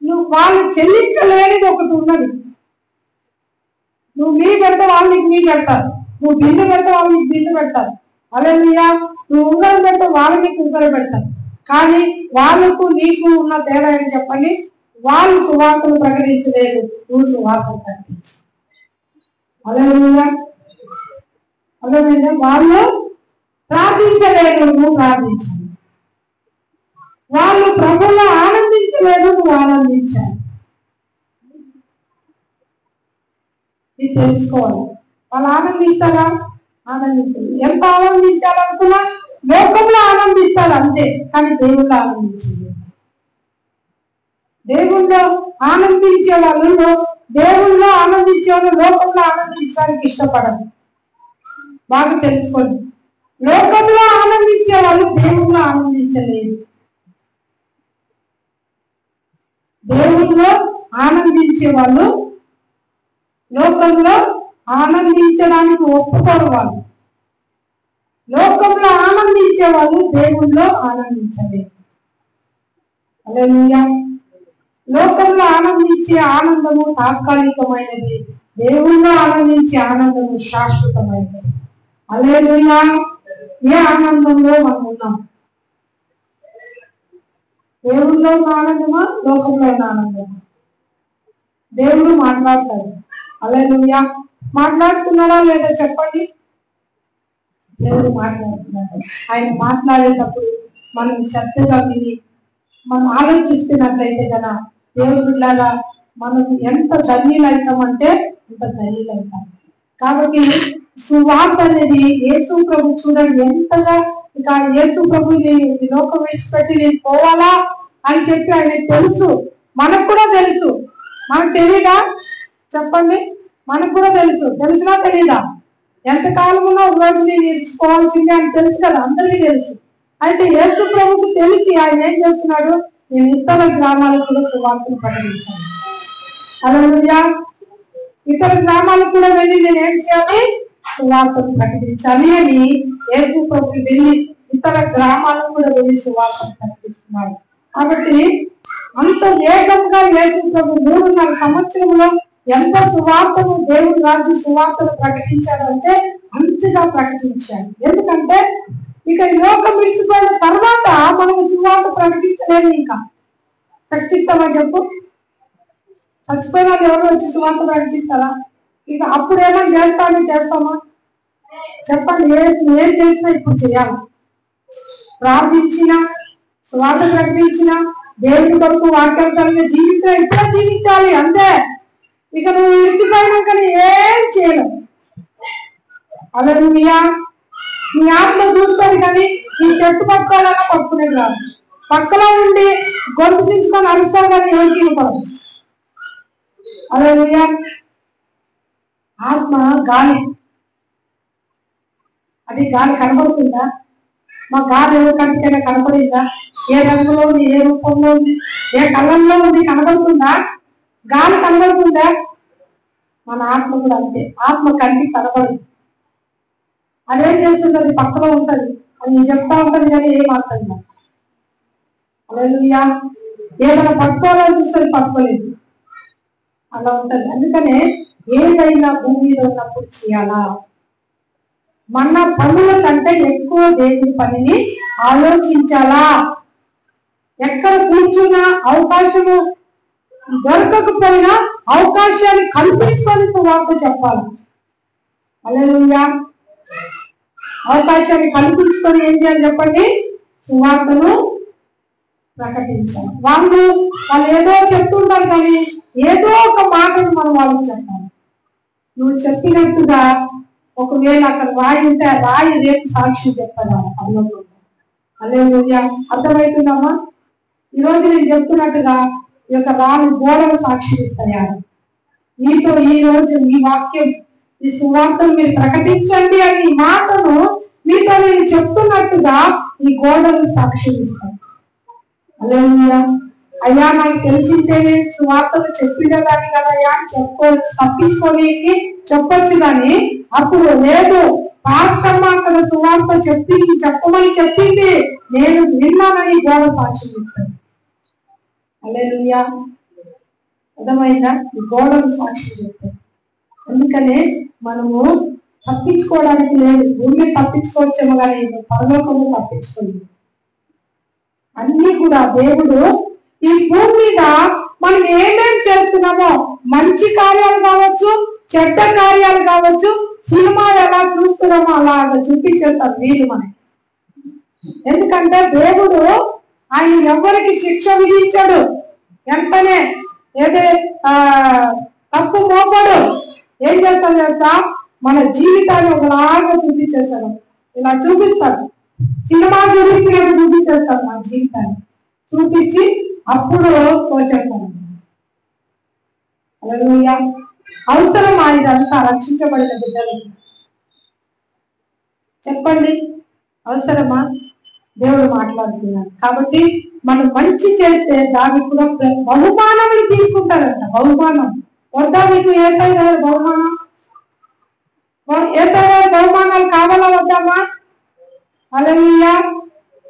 నువ్వు వాళ్ళు చెల్లించలేనిది ఒకటి ఉన్నది. నువ్వు మీ పెడతా వాళ్ళు నీకు మీ పెడతారు, నువ్వు బిల్లు పెడతా వాళ్ళు నీకు బిల్లు పెడతారు. హల్లెలూయా. నువ్వు ఉంగరం పెడతా వాళ్ళు నీకు ఉంగరం పెడతారు. కానీ వాళ్ళకు నీకు ఉన్న తేడా అని చెప్పండి, వాళ్ళు సువార్తను ప్రకటించలేదు, నువ్వు సువార్తను ప్రకటించు. హల్లెలూయా. హల్లెలూయా. వాళ్ళు ప్రార్థించలేదు, నువ్వు ప్రార్థించాలి. వాళ్ళు ప్రభువులో ఆనందించలేదు, నువ్వు ఆనందించాలి. ఇది తెలుసుకోవాలి. వాళ్ళు ఆనందిస్తారా? ఆనందించాలి. ఎంత ఆనందించాలనుకున్నా లోకంలో ఆనందిస్తారు అంతే, కానీ దేవుళ్ళు ఆనందించాలి. దేవుళ్ళో ఆనందించే వాళ్ళు దేవుళ్ళో ఆనందించే వాళ్ళు లోకంలో ఆనందించడానికి ఇష్టపడరు. బాగా తెలుసుకోండి. లోకంలో ఆనందించే వాళ్ళు దేవుళ్ళో ఆనందించలేదు. దేవుళ్ళో ఆనందించే వాళ్ళు లోకంలో ఆనందించడానికి ఒప్పుకోరు. వాళ్ళు లోకంలో ఆనందించే వాళ్ళు దేవుళ్ళో ఆనందించలేదు. హల్లెలూయా. లోకంలో ఆనందించే ఆనందము తాత్కాలికమైనది, దేవుళ్ళో ఆనందించే ఆనందము శాశ్వతమైనది. హల్లెలూయా. ఏ ఆనందంలో మనం ఉన్నాం? దేవుళ్ళో ఉన్న ఆనందమా, లోకంలో ఉన్న ఆనందమా? దేవుడు మాట్లాడతాడు. హల్లెలూయా. మాట్లాడుతున్నాడా లేదా చెప్పండి? దేవుడు మాట్లాడుతున్నాడు. ఆయన మాట్లాడేటప్పుడు మనం శ్రద్ధగా విని మనం ఆలోచిస్తున్నట్లయితే కదా దేవుడిలాగా మనకు ఎంత ధన్యులైతామంటే అంత ధన్యులైతాం. కాబట్టి సువార్త అనేది యేసు ప్రభు చూడండి ఎంతగా, ఇక యేసు ప్రభు నేను లోకం విడిచిపెట్టి నేను పోవాలా అని చెప్పి ఆయనకు తెలుసు. మనకు కూడా తెలుసు. మనకు తెలియదా చెప్పండి? మనకు కూడా తెలుసు. తెలిసినా తెలీదా? ఎంతకాలమున్నా ఒక రోజు నేను ఇచ్చుకోవాల్సిందే అని తెలుసు కదా, అందరికీ తెలుసు. అయితే యేసు ప్రభుకు తెలిసి ఆయన ఏం చేస్తున్నాడు? నేను ఇతర గ్రామాలకు కూడా సువార్తను ప్రకటించాను. హల్లెలూయా. ఇతర గ్రామాలకు కూడా వెళ్ళి నేను ఏం చేయాలి? సువార్తను ప్రకటించాలి అని యేసు ప్రభుకి వెళ్ళి ఇతర గ్రామాలకు కూడా వెళ్ళి సువార్తను ప్రకటిస్తున్నాడు. కాబట్టి అంత వేగంగా యేసు ప్రభు 3.5 సంవత్సరంలో ఎంత సువార్తను, దేవుని రాజ్య సువార్తను ప్రకటించాడంటే అంతగా ప్రకటించాడు. ఎందుకంటే ఇక ఈ లోకం విడిచిపోయిన తర్వాత మనం సువార్త ప్రకటించలేదు. ఇంకా ప్రకటిస్తామా చెప్పు? చచ్చిపోయిన వాళ్ళు ఎవరు వచ్చి సువార్త ప్రకటిస్తారా? ఇక అప్పుడు ఏమైనా చేస్తామా చెప్పండి? ఏం చేసినా ఇప్పుడు చేయాలి. ప్రార్థించినా, సువార్త ప్రకటించినా, దేవుని కొరకు వాక్యార్థంగా జీవించినా ఇప్పుడు జీవించాలి అంతే. ఇక నువ్వు విడిచిపోయినాక ఏం చేయలేవు. హల్లెలూయా. నీ ఆత్మ చూస్తాను కానీ నీ చెట్టు పట్టుకోవాలన్నా పట్టుకునేది రాదు. పక్కలో ఉండి గొంతు చించుకొని అరుస్తాను కానీ ఎవరికి వినపడదు. హల్లెలూయా. ఆత్మ గాలి, అది గాలి కనబడుతుందా? మా గాలి ఎవరి కంటికైనా కనపడిందా? ఏ రంగులో ఉంది, ఏ రూపంలో ఉంది, ఏ కళ్ళల్లో ఉంది కనబడుతుందా? గాలి కనబడుతుందా? మన ఆత్మ కూడా అంతే. ఆత్మ కంటికి కనబడదు. అదేం చేస్తుంది? అది పక్కలో ఉంటుంది, అది చెప్తా ఉంటుంది కానీ ఏం అర్థం కాదు. హల్లెలూయా. ఏదైనా పట్టుకోవాలని చూస్తుంది, పట్టుకోలేదు. అలా ఉంటుంది. అందుకనే ఏదైనా భూమి మీద ఉన్నప్పుడు చేయాలా? మన పనుల కంటే ఎక్కువ దేవుని పనిని ఆలోచించాలా? ఎక్కడ కూర్చున్నా అవకాశము దొరకకపోయినా అవకాశాన్ని కల్పించుకొని వార్త చెప్పాలి. హల్లెలూయా. అవకాశాన్ని కల్పించుకొని ఏం చేయాలి చెప్పండి? సువార్తను ప్రకటించాలి. వాళ్ళు ఏదో చెప్తుంటారు కానీ ఏదో ఒక మాటను మనం వాళ్ళకి చెప్పాలి. నువ్వు చెప్పినట్టుగా ఒకవేళ అక్కడ రాయి ఉంటే ఆ రాయి రేపు సాక్షి చెప్పాలి. హల్లెలూయా. అర్థమవుతుందమ్మా? ఈరోజు నేను చెప్తున్నట్టుగా ఈ యొక్క రాళ్ళు గోడలు సాక్షి ఇస్తాయా? మీతో ఈ రోజు ఈ వాక్యం, ఈ సువార్తను మీరు ప్రకటించండి అని ఈ మాటను మీతో నేను చెప్తున్నట్టుగా ఈ గోడలు సాక్షి ఇస్తాయి. హల్లెలూయా. అయ్యా నాకు తెలిసింటేనే సువార్తను చెప్పిండేదాన్ని కదయ్యా అని చెప్పుకోవచ్చు, తప్పించుకోనికి చెప్పొచ్చు. కానీ అప్పుడు లేదు, పాస్టమ్మ అక్కడ సువార్త చెప్పమని చెప్పింది, నేను విన్నానని గోడ సాక్షి చెప్తాను. హల్లెలూయా. అర్థమైందా? ఈ గోడలు సాక్షి చెప్తాను. అందుకనే మనము తప్పించుకోవడానికి లేదు. భూమి తప్పించుకోవచ్చేమో కానీ పరలోకము తప్పించుకోలేదు. అన్ని కూడా దేవుడు ఈ భూమి మీద మనం ఏమేం చేస్తున్నామో, మంచి కార్యాలు కావచ్చు, చెడ్డ కార్యాలు కావచ్చు, సినిమా ఎలా చూస్తున్నామో అలాగా చూపించేస్తారు వీళ్ళు మనకి. ఎందుకంటే దేవుడు ఆయన ఎవరికి శిక్ష విధించాడు, వెంటనే ఏదే తప్పు మోపడు. ఏం చేస్తాడు తెలుసా? మన జీవితాన్ని ఒకలాగా చూపించేస్తాడు. ఇలా చూపిస్తాడు, సినిమా చూపించినట్టు చూపించేస్తాడు. మన జీవితాన్ని చూపించి అప్పుడు పోసేస్తాడు. హల్లెలూయా. అవసరం ఆయనంతా రక్షించబడిన బిడ్డలు చెప్పండి, అవసరమా? దేవుడు మాట్లాడుతున్నాడు. కాబట్టి మనం మంచి చేస్తే దానికి కూడా బహుమానం తీసుకుంటారంట. బహుమానం వద్దా మీకు? ఏసయ్య బహుమానం, ఏసయ్య బహుమానాలు కావాలా వద్దామా? హల్లెలూయా.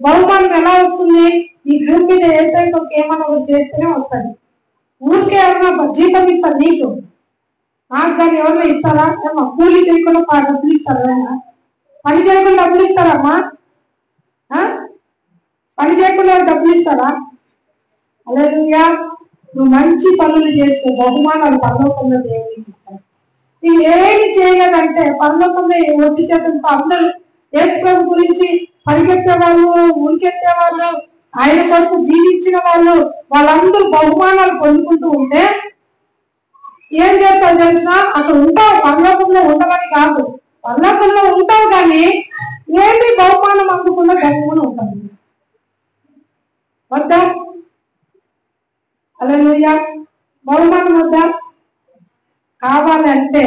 బహుమానం ఎలా వస్తుంది? ఈ భూమి మీద ఏసయ్యతో ఏమన్నా చేస్తేనే వస్తుంది. ఊరికే ఎవరన్నా జీతం ఇస్తారు నీకు, నాకు కానీ ఎవరన్నా ఇస్తారా? ఏమో కూలీ చేయకుండా డబ్బులు ఇస్తారా? పని చేయకుండా డబ్బులు ఇస్తారమ్మా? పని చేయకుండా డబ్బులు ఇస్తారా? హల్లెలూయా. నువ్వు మంచి పనులు చేస్తే బహుమానాలు పరలోకంలో దేవుడికి ఇస్తారు. నువ్వు ఏమి చేయలేదంటే పరలోకంలో ఒట్టి చేతంతో అందరూ యేసు ప్రభు గురించి పరిగెత్తే వాళ్ళు, ఉరికెత్తే వాళ్ళు, ఆయన కొరకు జీవించిన వాళ్ళు, వాళ్ళందరూ బహుమానాలు పొందుకుంటూ ఉంటే ఏం చేస్తావు తెలిసిన? అక్కడ ఉంటావు, పరలోకంలో ఉండవని కాదు, పరలోకంలో ఉంటావు కానీ ఏమి బహుమానం అందుకున్న బహుమానం ఉంటుంది వద్దా? హల్లెలూయా. బహుమానం వద్దా? కావాలంటే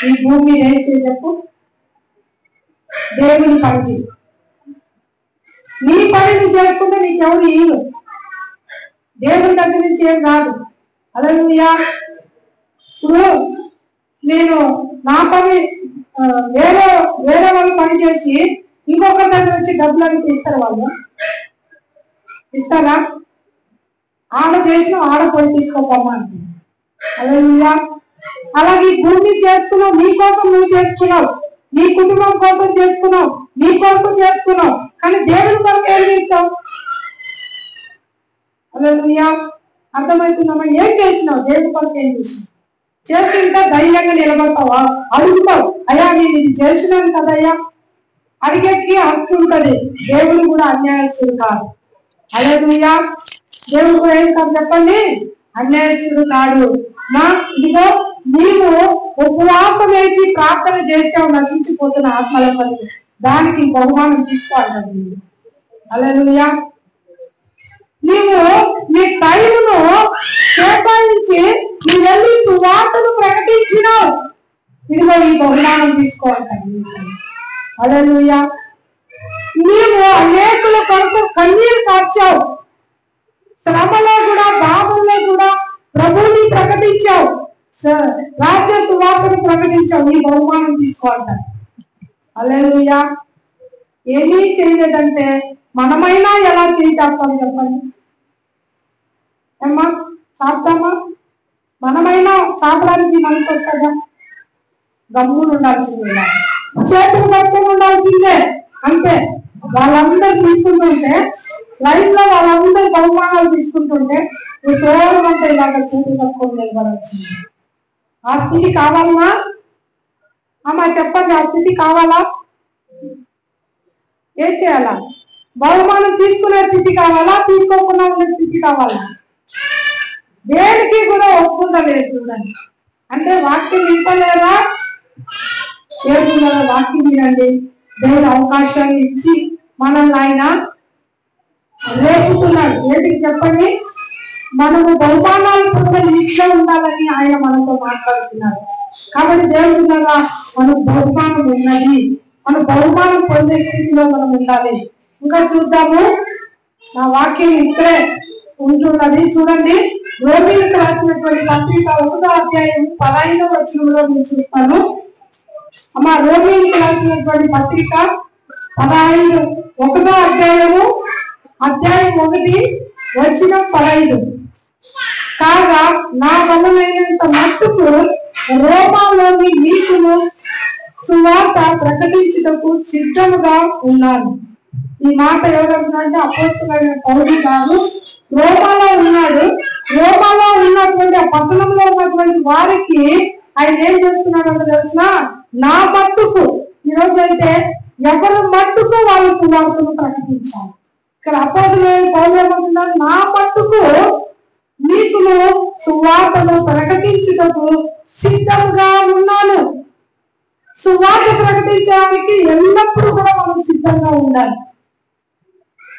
ఈ భూమి ఏం చేయ చెప్పు? దేవుని పని చేయి. నీ పని నువ్వు చేసుకుంటే నీకెవరు ఇయ్యరు, దేవుని దగ్గర నుంచి ఏం రాదు. హల్లెలూయా. ఇప్పుడు నేను నా పని వేరే వాళ్ళు పని చేసి ఇంకొకరి దగ్గర వచ్చి డబ్బులు అడిగితే ఇస్తారు వాళ్ళు? ఇస్తారా? ఆడ చేసిన ఆడపోయి తీసుకోపోమా అంటే. హల్లెలూయా. అలాగే ఈ భూమి చేసుకున్నావు, నీ కోసం నువ్వు చేసుకున్నావు, నీ కుటుంబం కోసం చేసుకున్నావు, నీ కొరకు చేసుకున్నావు, కానీ దేవుని కొరకు ఏం చేస్తావు? హల్లెలూయా. అర్థమవుతుందమ్మా? ఏం చేసినావు? దేవుని కొరకు ఏం చేసినావు? చేస్తుంటే ధైర్యంగా నిలబడతావా? అడుగుతావు, అయ్యా నేను ఇది చేసినాను కదయ్యా. అడిగేకి హక్కు ఉంటది. దేవుడు కూడా అన్యాయస్తుడు కాదు. హల్లెలూయా. దేవుడు కూడా ఏం కాదు చెప్పండి, అన్యాయస్తుడు కాదు. ఇదిగో నీవు ఉపవాసం వేసి ప్రార్థన చేస్తావు నశించిపోతున్న ఆత్మల పని, దానికి బహుమానం తీసుకోవాలి. హల్లెలూయా. నీవు నీ టైమును కేటాయించి నీ వెళ్ళి సువార్తను ప్రకటించినావు, ఇదిగో ఈ బహుమానం తీసుకోవాలి. హల్లెలూయా. నీవు అనేకుల కొరకు కన్నీరు కార్చావు, శ్రమలో కూడా బాధల్లో కూడా ప్రభువుని ప్రకటించావు, రాజ్య సువార్తను ప్రకటించావు, ఈ బహుమానం తీసుకోవాలి. హల్లెలూయా. ఏమీ చేయలేదంటే మనమైనా ఎలా చేద్దాం చెప్పండి అమ్మా? సాధ్యమా? మనమైనా చాపడానికి మనసు వస్తుందా? గమ్మును ఉండాల్సిందే, చేతులు పట్టుకుని ఉండాల్సిందే. అంతే. వాళ్ళందరూ తీసుకుంటుంటే లైఫ్ లో వాళ్ళందరూ బహుమానాలు తీసుకుంటుంటే నువ్వు సోదరు అంటే ఇలాగ చేతులు పట్టుకొని నిలబడాల్సింది. ఆ స్థితి కావాలన్నా అమ్మా చెప్పండి? ఆ స్థితి కావాలా? ఏం చేయాలా? బహుమానం తీసుకునే స్థితి కావాలా, తీసుకోకుండా ఉండే స్థితి కావాలా? దేనికి కూడా ఒప్పుకుంటలేదు. చూడండి, అంటే వాక్యం వింటలేదా? ఏడున్నారా? వాక్యం వినండి. దేవుడు అవకాశాన్ని ఇచ్చి మనల్ని ఆయన రేపుతున్నాడు. ఏంటి చెప్పండి? మనము బహుమానాలు పొందే లిస్టులో ఉండాలని ఆయన మనతో మాట్లాడుతున్నారు. కాబట్టి దేవుడున్నారా, మనకు బహుమానం ఉన్నది, మన బహుమానం పొందే స్థితిలో మనం ఉండాలి. ఇంకా చూద్దాము, నా వాక్యం ఇక్కడే ఉంటున్నది. చూడండి, రోమిలకు రాసినటువంటి పత్రిక 1వ అధ్యాయం 15వ వచనంలో నేను చూస్తాను. అమ్మా, రోమిలకు రాసినటువంటి పత్రిక 1వ అధ్యాయము అధ్యాయం 1 వచనం 15. కాగా నా వలనైనంత మట్టుకు రోమాలోని మీకును సువార్త ప్రకటించుటకు సిద్ధముగా ఉన్నాను. ఈ మాట ఎవరంటే అపోస్తలుడైన పౌలు కాదు, రోమాలో ఉన్నాడు. రోమాలో ఉన్నటువంటి ఆ పట్టణంలో ఉన్నటువంటి వారికి ఆయన ఏం చేస్తున్నాడు అంటే తెలిసిన, నా మట్టుకు ఈరోజు అయితే ఎవరు మట్టుకు వాళ్ళు సువార్తను ప్రకటించాలి. ఇక్కడ అపోస్తలుడైన పౌలు ఏమంటున్నారు, నా మట్టుకు మీకు సువార్తను ప్రకటించుటకు సిద్ధంగా ఉన్నాను. సువార్త ప్రకటించడానికి ఎల్లప్పుడూ కూడా మనం సిద్ధంగా ఉండాలి.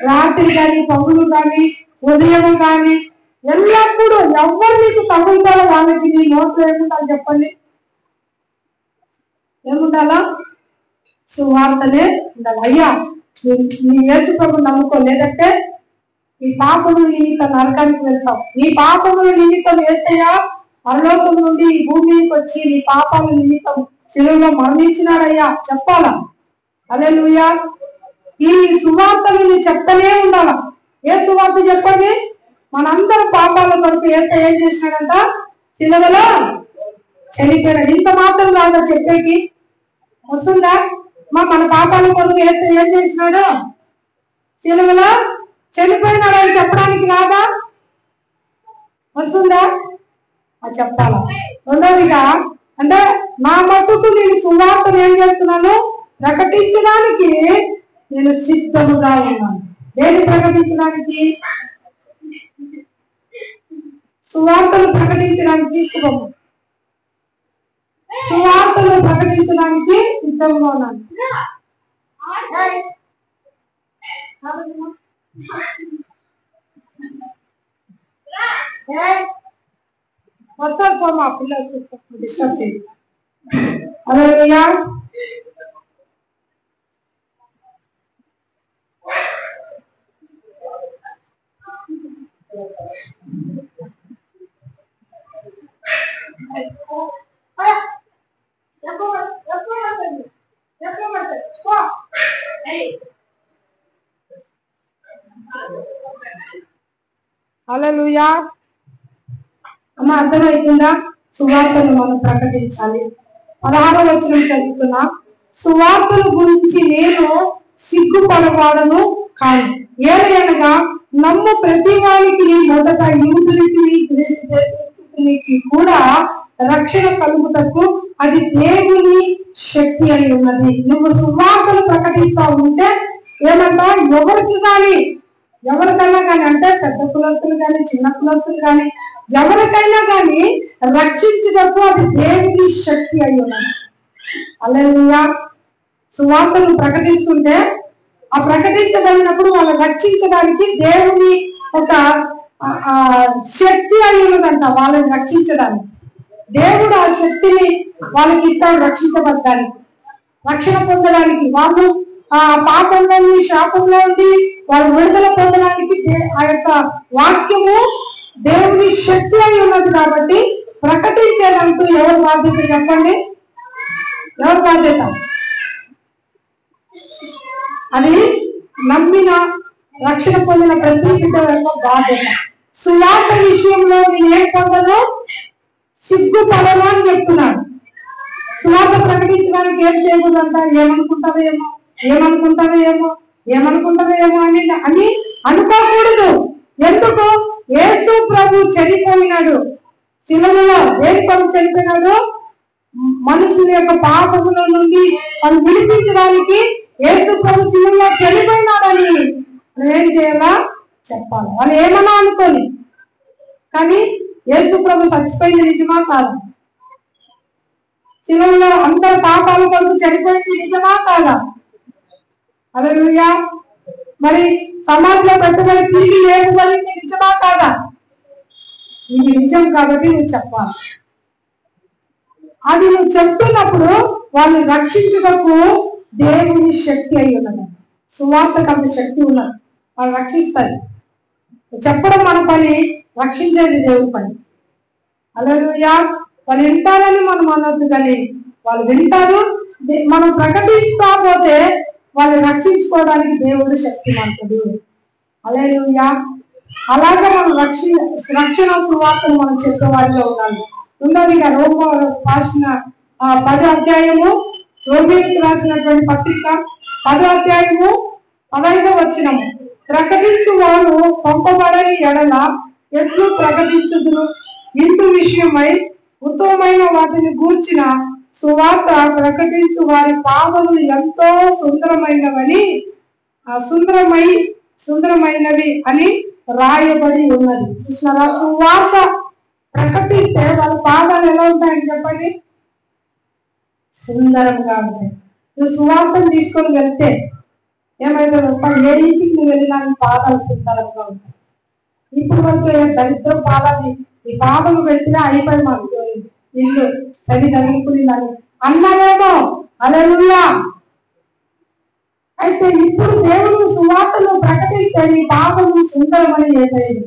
రాత్రి కానీ, పగులు కానీ, ఉదయం కానీ, ఎల్లప్పుడూ ఎవరు నీకు తగులుతారో వాళ్ళకి నీ నోట్లో ఏముండాలి చెప్పండి? ఏముండాలా? సువార్తనే ఉండాలి. అయ్యా, నీ యేసు ప్రభువుని నమ్ముకోలేదంటే నీ పాపముల నిమిత్తం నరకానికి వెళ్తావు. నీ పాపముల నిమిత్తం యేసయ్యా పరలోకం నుండి ఈ భూమికి వచ్చి నీ పాపాల నిమిత్తం శిలువలో మరణించినాడయ్యా చెప్పాలా? హల్లెలూయా. ఈ సువార్తను నీ చెప్తూనే ఉండాలా. ఏ సువార్త చెప్పండి? మనందరం పాపాల కొరకు యేసయ్య ఏం చేసినాడంట? శిలువలో చనిపోయినాడు. ఇంత మాత్రం రాదా చెప్పేకి? వస్తుందా? మన పాపాల కొరకు యేసయ్య ఏం చేసినాడు? శిలువలో చనిపోయినాడు అని చెప్పడానికి రాదా? వస్తుందా? అది చెప్పాలా. రెండవదిగా అంటే నా మట్టుకు నేను సువార్తను ఏం చేస్తున్నాను? ప్రకటించడానికి నేను సిద్ధముగా ఉన్నాను. దేన్ని ప్రకటించడానికి? సువార్తను ప్రకటించడానికి తీసుకోము. సువార్తను ప్రకటించడానికి సిద్ధంగా ఉన్నాను. వస్తారు పోమా పిల్లలు డిస్టర్బ్ చేయండి. హల్లెలూయా. హల్లెలూయా. అమ్మ, అర్థమవుతుందా? సువార్తను మనం ప్రకటించాలి. 16వ వచనం చదువుతున్నా. సువార్తను గురించి నేను సిగ్గుపడవాడను కాను. ఏదైనా నమ్ము ప్రతి వారికి మొదట యూదునికి కూడా రక్షణ కలుగుటకు అది దేవుని శక్తి అయి ఉన్నది. నువ్వు సువార్తను ప్రకటిస్తా ఉంటే ఏమంటా ఎవరికైనా కానీ అంటే పెద్ద కులస్తులు కానీ, చిన్న కులస్తులు కానీ, ఎవరికైనా కానీ రక్షించుటకు అది దేవుని శక్తి అయి ఉన్నది. హల్లెలూయా. సువార్తను ప్రకటిస్తుంటే ఆ ప్రకటించబడినప్పుడు వాళ్ళు రక్షించడానికి దేవుని ఒక శక్తి అయి ఉన్నదంట. వాళ్ళని రక్షించడానికి దేవుడు ఆ శక్తిని వాళ్ళకి ఇస్తాడు. రక్షించబడడానికి, రక్షణ పొందడానికి, వాళ్ళు ఆ పాపంలో నుండి, శాపంలో నుండి వాళ్ళు విడుదల పొందడానికి ఆ యొక్క వాక్యము దేవుని శక్తి అయి ఉన్నది. కాబట్టి ప్రకటించేదంటూ ఎవరు బాధ్యత చెప్పండి? ఎవరు బాధ్యత? అది నమ్మిన, రక్షణ పొందిన ప్రతి బిడ్డ యొక్క బాధ్యత. సువార్త విషయంలో నేనేం పొందను? సిగ్గుపడను అని చెప్తున్నాడు. సువార్త ప్రకటించడానికి ఏం చేయకూడదంట? ఏమనుకుంటావేమో అని అనుకోకూడదు. ఎందుకు? యేసు ప్రభు చనిపోయినాడు శిలువలో. దేని కొరకు చనిపోయినాడు? మనుషుల యొక్క పాపముల నుండి వాళ్ళు విడిపించడానికి యేసు ప్రభు శిలువలో చనిపోయినాడని నువ్వేం చేయాలా? చెప్పాలి. వాళ్ళు ఏమన్నా అనుకోని, కానీ యేసు ప్రభు చచ్చిపోయింది నిజమా కాదా? శిలువలో అందరి పాపాల కొరకు చనిపోయింది నిజమా కాదా? హల్లెలూయా. మరి సమాధిలో పెట్టుబడి తిరిగి లేకపోయింది నిజమా కాదా? ఇది నిజం కాబట్టి నువ్వు చెప్పాలి. అది నువ్వు చెప్తున్నప్పుడు వాళ్ళని రక్షించుటకు దేవుని శక్తి అయి ఉన్నది. సువార్తకు అంత శక్తి ఉన్నది, వాళ్ళు రక్షిస్తారు. చెప్పడం మన పని, రక్షించేది దేవుని పని. హల్లెలూయా. వాళ్ళు వింటారని మనం అనొద్దు, కానీ వాళ్ళు వింటారు. మనం ప్రకటించకపోతే వాళ్ళు రక్షించుకోవడానికి దేవుడు శక్తిమంతుడు. హల్లెలూయా. అలాగే మనం రక్షణ సువార్తను మనం చెప్పే వారిలో ఉండాలి. ఉన్నది రోమ రాసిన 10వ అధ్యాయము, రోమీయులకు రాసినటువంటి పత్రిక 10వ అధ్యాయము 15వ వచనము. ప్రకటించు వారు పంపబడని ఎడల ఎట్లు ప్రకటించుదురు? ఇందు విషయమై ఉత్తమమైన వాటిని గూర్చిన సువార్త ప్రకటించు వారి పాదములు ఎంతో సుందరమైనవి అని రాయబడి ఉన్నది. చూసినారా? సువార్త ప్రకటిస్తే వాళ్ళ పాదాలు ఎలా ఉంటాయని చెప్పండి? సుందరంగా ఉంటాయి. నువ్వు సువార్తను తీసుకొని వెళ్తే ఏమైంది? ఏ ఇంటికి నువ్వు వెళ్ళినా పాదాలు సుందరంగా ఉంటాయి. ఇప్పుడు వరకు దరిద్రం పాదాలు, ఈ పాదము పెట్టినా అయిపోయి మాకు ఇల్లు సరి తగ్గుకుని అన్నారేమో. హల్లెలూయా. అయితే ఇప్పుడు దేవుడు సువార్తను ప్రకటిస్తే నీ పాదము సుందరమని ఏదైనా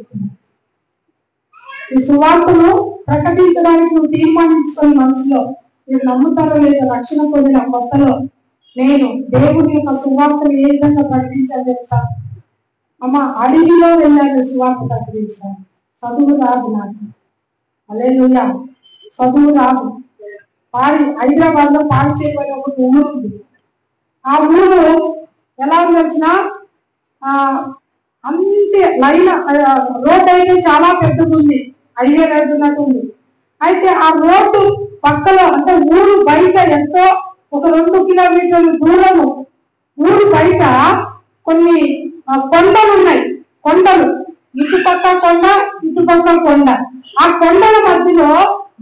ఈ సువార్తను ప్రకటించడానికి నువ్వు తీర్మానించుకొని మనసులో, మీరు నమ్ముతారో లేదో, రక్షణ పొందిన కొత్తలో నేను దేవుడి యొక్క సువార్తను ఏ విధంగా ప్రకటించాలి తెలుసా? అమ్మ, అడవిలో వెళ్ళాను సువార్త ప్రకటించాను. చదువు రాదు నాకు. హల్లెలూయా. చదువు రాదు. హైదరాబాద్ లో పాడి చేయబడిన ఒక ఊరు ఉంది. ఆ ఊరు ఎలా తెలిసిన అంతే లైన్ రోడ్ అయితే చాలా పెద్దది, హైవే వెళ్తున్నట్టు ఉంది. అయితే ఆ రోడ్డు పక్కలో, అంటే ఊరు బయట ఎంతో ఒక 2 కిలోమీటర్ల దూరము, ఊరు బయట కొన్ని కొండలు ఉన్నాయి. కొండలు, ఇటుపక్క కొండ, ఇటుపక్క కొండ. ఆ కొండల మధ్యలో